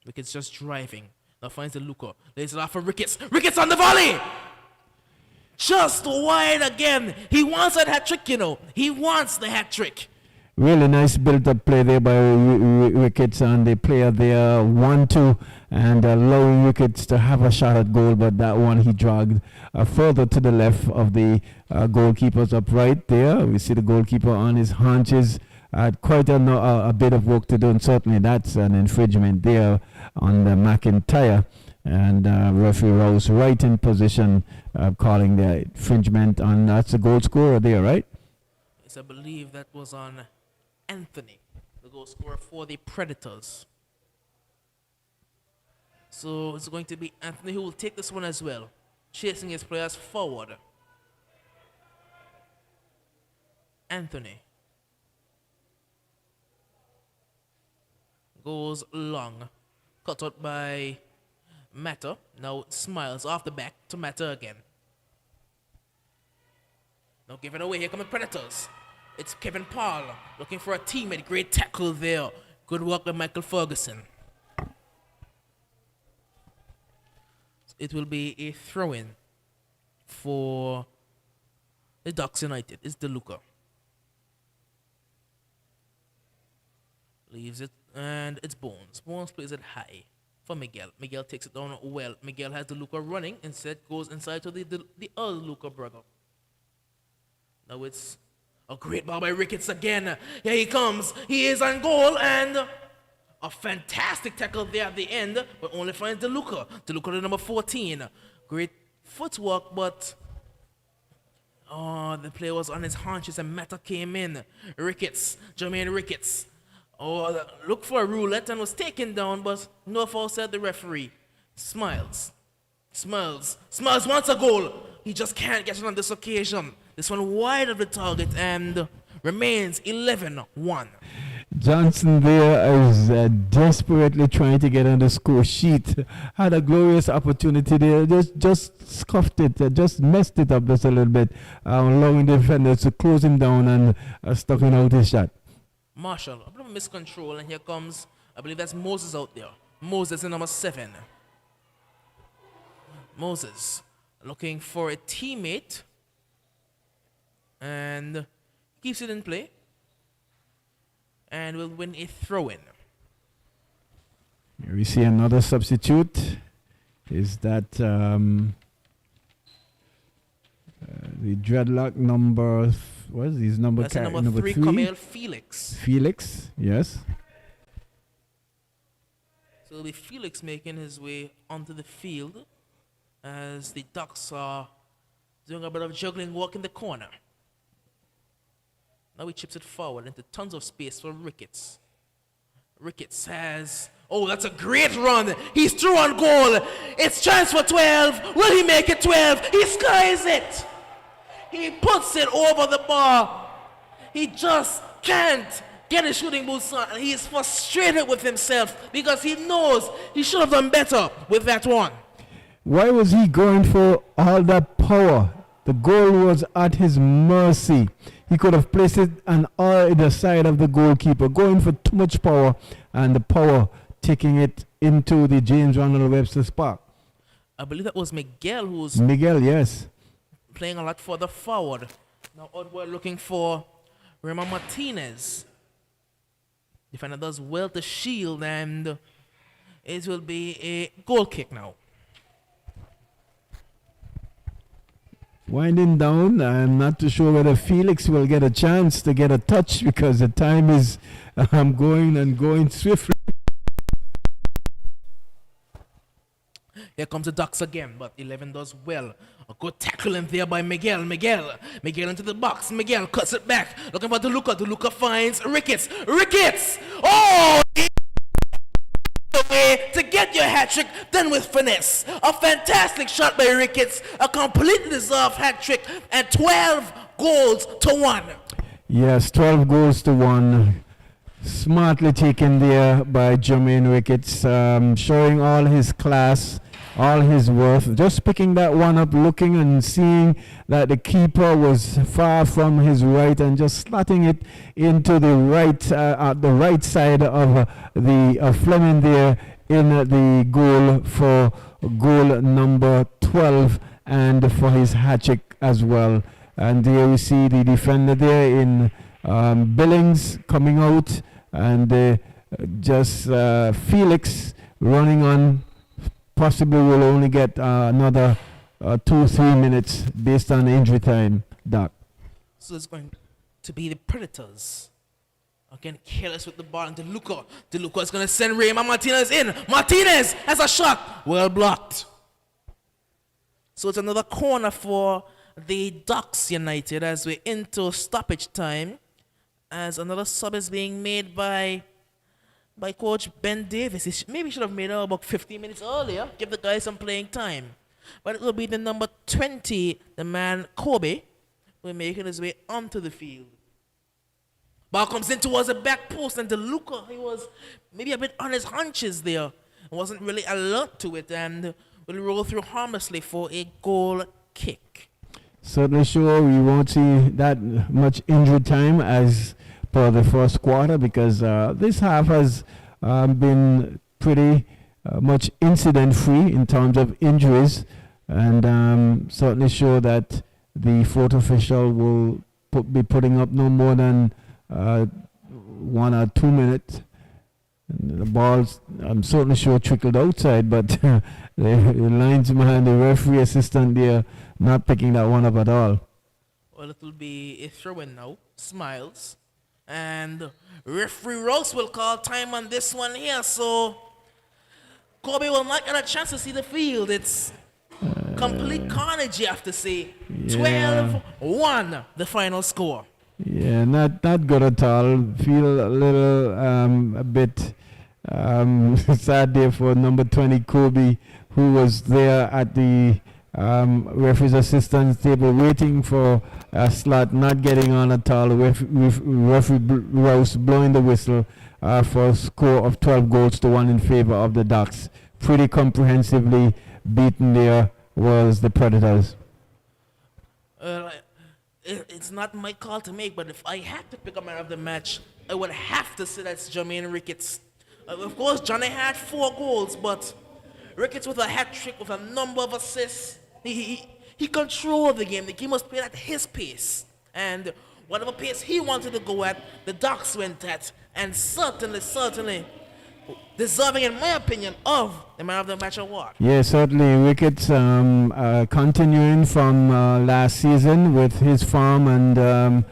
[SPEAKER 1] Ricketts just driving. Now finds the Luca. Lays it off for Ricketts. Ricketts on the volley! Just wide again. He wants that hat trick, you know. He wants the hat trick.
[SPEAKER 2] Really nice built-up play there by Ricketts, and the player there 1-2 and allowing Ricketts to have a shot at goal, but that one he dragged further to the left of the goalkeeper's upright there. We see the goalkeeper on his haunches. Quite a bit of work to do, and certainly that's an infringement there on the McIntyre. And referee Rouse right in position, calling the infringement on, that's the goal scorer there, right?
[SPEAKER 1] Yes, I believe that was on Anthony, the goal scorer for the Predators. So it's going to be Anthony who will take this one as well, chasing his players forward. Anthony goes long, cut out by Matter. Now Smiles off the back to Matter again. Now giving away, here come the Predators. It's Kevin Paul looking for a teammate. Great tackle there. Good work by Michael Ferguson. It will be a throw-in for the Ducks United. It's DeLuca. Leaves it, and it's Bones. Bones plays it high for Miguel. Miguel takes it down well. Miguel has DeLuca running. Instead goes inside to the other Luca brother. Now it's a great ball by Ricketts again. Here he comes. He is on goal, and a fantastic tackle there at the end, but only finds DeLuca. DeLuca to number 14. Great footwork, but the player was on his haunches and Mata came in. Ricketts, Jermaine Ricketts. Look for a roulette and was taken down, but no foul, said the referee. Smiles wants a goal. He just can't get it on this occasion. This one wide of the target and remains 11-1.
[SPEAKER 2] Johnson there is desperately trying to get on the score sheet. Had a glorious opportunity there, just scuffed it, just messed it up just a little bit, allowing the defenders to close him down and stucking out his shot.
[SPEAKER 1] Marshall, a bit of a miscontrol, and here comes, I believe that's Moses out there. Moses in number 7. Moses looking for a teammate and keeps it in play and will win a throw-in.
[SPEAKER 2] Here we see another substitute. Is that the dreadlock number? What is his number?
[SPEAKER 1] That's number 3, Camille Felix.
[SPEAKER 2] Felix, yes.
[SPEAKER 1] So it'll be Felix making his way onto the field as the Ducks are doing a bit of juggling work in the corner. Now he chips it forward into tons of space for Ricketts. Ricketts has, that's a great run. He's through on goal. It's chance for 12. Will he make it 12? He skies it. He puts it over the bar. He just can't get his shooting boots on. He's frustrated with himself because he knows he should have done better with that one.
[SPEAKER 2] Why was he going for all that power? The goal was at his mercy. He could have placed it on either side of the goalkeeper, going for too much power, and the power taking it into the James Ronald Webster Park.
[SPEAKER 1] I believe that was Miguel who was
[SPEAKER 2] yes,
[SPEAKER 1] playing a lot further forward. Now we're looking for Rema Martinez. Defender does well to shield, and it will be a goal kick now.
[SPEAKER 2] Winding down, I'm not too sure whether Felix will get a chance to get a touch because the time is going swiftly.
[SPEAKER 1] Here comes the Ducks again, but 11 does well. A good tackle in there by Miguel. Miguel into the box. Miguel cuts it back. Looking for DeLuca. DeLuca finds Ricketts. Ricketts! Oh! The way to get your hat trick done with finesse. A fantastic shot by Ricketts. A completely deserved hat trick. And 12 goals to 1.
[SPEAKER 2] Yes, 12 goals to 1. Smartly taken there by Jermaine Ricketts, showing all his class, all his worth. Just picking that one up, looking and seeing that the keeper was far from his right, and just slotting it into the right, at the right side of the Fleming there in the goal for goal number 12 and for his hat trick as well. And there we see the defender there in Billings coming out, and just Felix running on. Possibly will only get another 2-3 minutes based on injury time, Doc.
[SPEAKER 1] So it's going to be the Predators. Again, careless with the ball, and DeLuca. DeLuca is going to send Raymond Martinez in. Martinez has a shot. Well blocked. So it's another corner for the Ducks United as we're into stoppage time, as another sub is being made by Coach Ben Davis. He maybe should have made it about 15 minutes earlier, give the guys some playing time. But it will be the number 20, the man Kobe, who will making his way onto the field. Ball comes in towards the back post, and DeLuca, he was maybe a bit on his hunches there. Wasn't really alert to it, and will roll through harmlessly for a goal kick.
[SPEAKER 2] Certainly sure we won't see that much injury time as per the first quarter, because this half has been pretty much incident-free in terms of injuries, and certainly sure that the fourth official will be putting up no more than 1 or 2 minutes. And the balls, I'm certainly sure, trickled outside, but the linesman, the referee assistant there, not picking that one up at all.
[SPEAKER 1] Well, it will be a throw-in now. Smiles. And referee Ross will call time on this one here, so Kobe will not get a chance to see the field. It's complete carnage, you have to say.
[SPEAKER 2] Yeah.
[SPEAKER 1] 12-1, the final score.
[SPEAKER 2] Yeah, not good at all. Feel a little a bit sad there for number 20 Kobe, who was there at the referee's assistance table waiting for a slot, not getting on at all. Referee Rouse blowing the whistle for a score of 12 goals to 1 in favor of the Ducks. Pretty comprehensively beaten there was the Predators.
[SPEAKER 1] It's not my call to make, but if I had to pick a man of the match, I would have to say that's Jermaine Ricketts. Of course, Johnny had 4 goals, but Ricketts with a hat trick, with a number of assists. He controlled the game. The game was played at his pace. And whatever pace he wanted to go at, the Ducks went at. And certainly deserving, in my opinion, of the man of the match award.
[SPEAKER 2] Yeah, certainly. Ricketts continuing from last season with his form and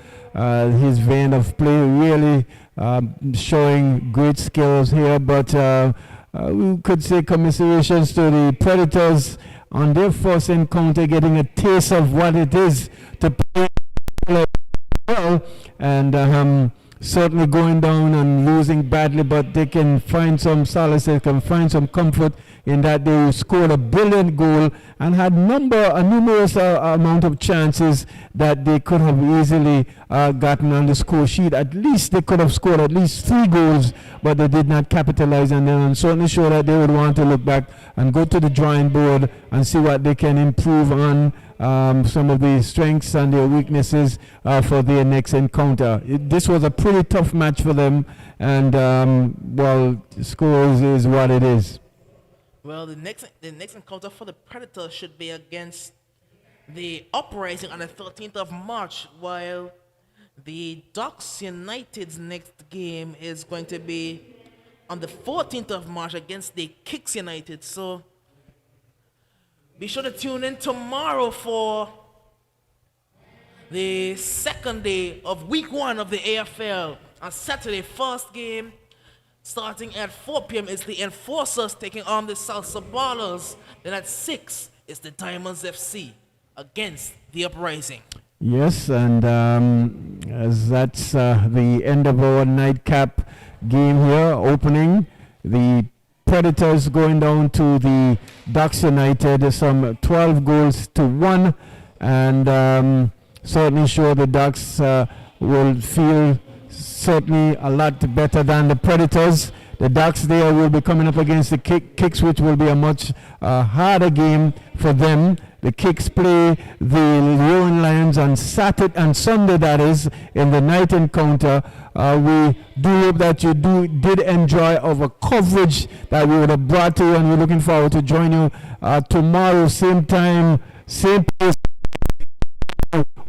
[SPEAKER 2] his vein of play, really showing great skills here. But we could say commiserations to the Predators on their first encounter, getting a taste of what it is to play well, and certainly going down and losing badly, but they can find some solace, they can find some comfort in that they scored a brilliant goal and had a numerous amount of chances that they could have easily gotten on the score sheet. At least they could have scored at least 3 goals, but they did not capitalize, and then I'm certainly sure that they would want to look back and go to the drawing board and see what they can improve on, some of the strengths and their weaknesses for their next encounter. This was a pretty tough match for them, and well, the score is what it is.
[SPEAKER 1] Well, the next encounter for the Predators should be against the Uprising on the 13th of March, while the Ducks United's next game is going to be on the 14th of March against the Kicks United. So be sure to tune in tomorrow for the second day of week 1 of the AFL. On Saturday, first game, Starting at 4 p.m. is the Enforcers taking on the Salsa Ballers. Then at 6 is the Diamonds FC against the Uprising.
[SPEAKER 2] Yes, and as that's the end of our nightcap game here, opening. The Predators going down to the Ducks United, some 12 goals to 1, and certainly sure the Ducks will feel certainly a lot better than the Predators. The Ducks there will be coming up against the Kicks, which will be a much harder game for them. The Kicks play the Rowan Lions on Saturday and Sunday, that is, in the night encounter. We do hope that you did enjoy our coverage that we would have brought to you, and we're looking forward to join you tomorrow, same time, same place,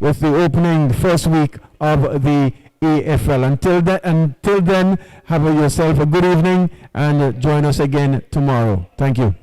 [SPEAKER 2] with the opening the first week of the AFL. Until then, have yourself a good evening and join us again tomorrow. Thank you.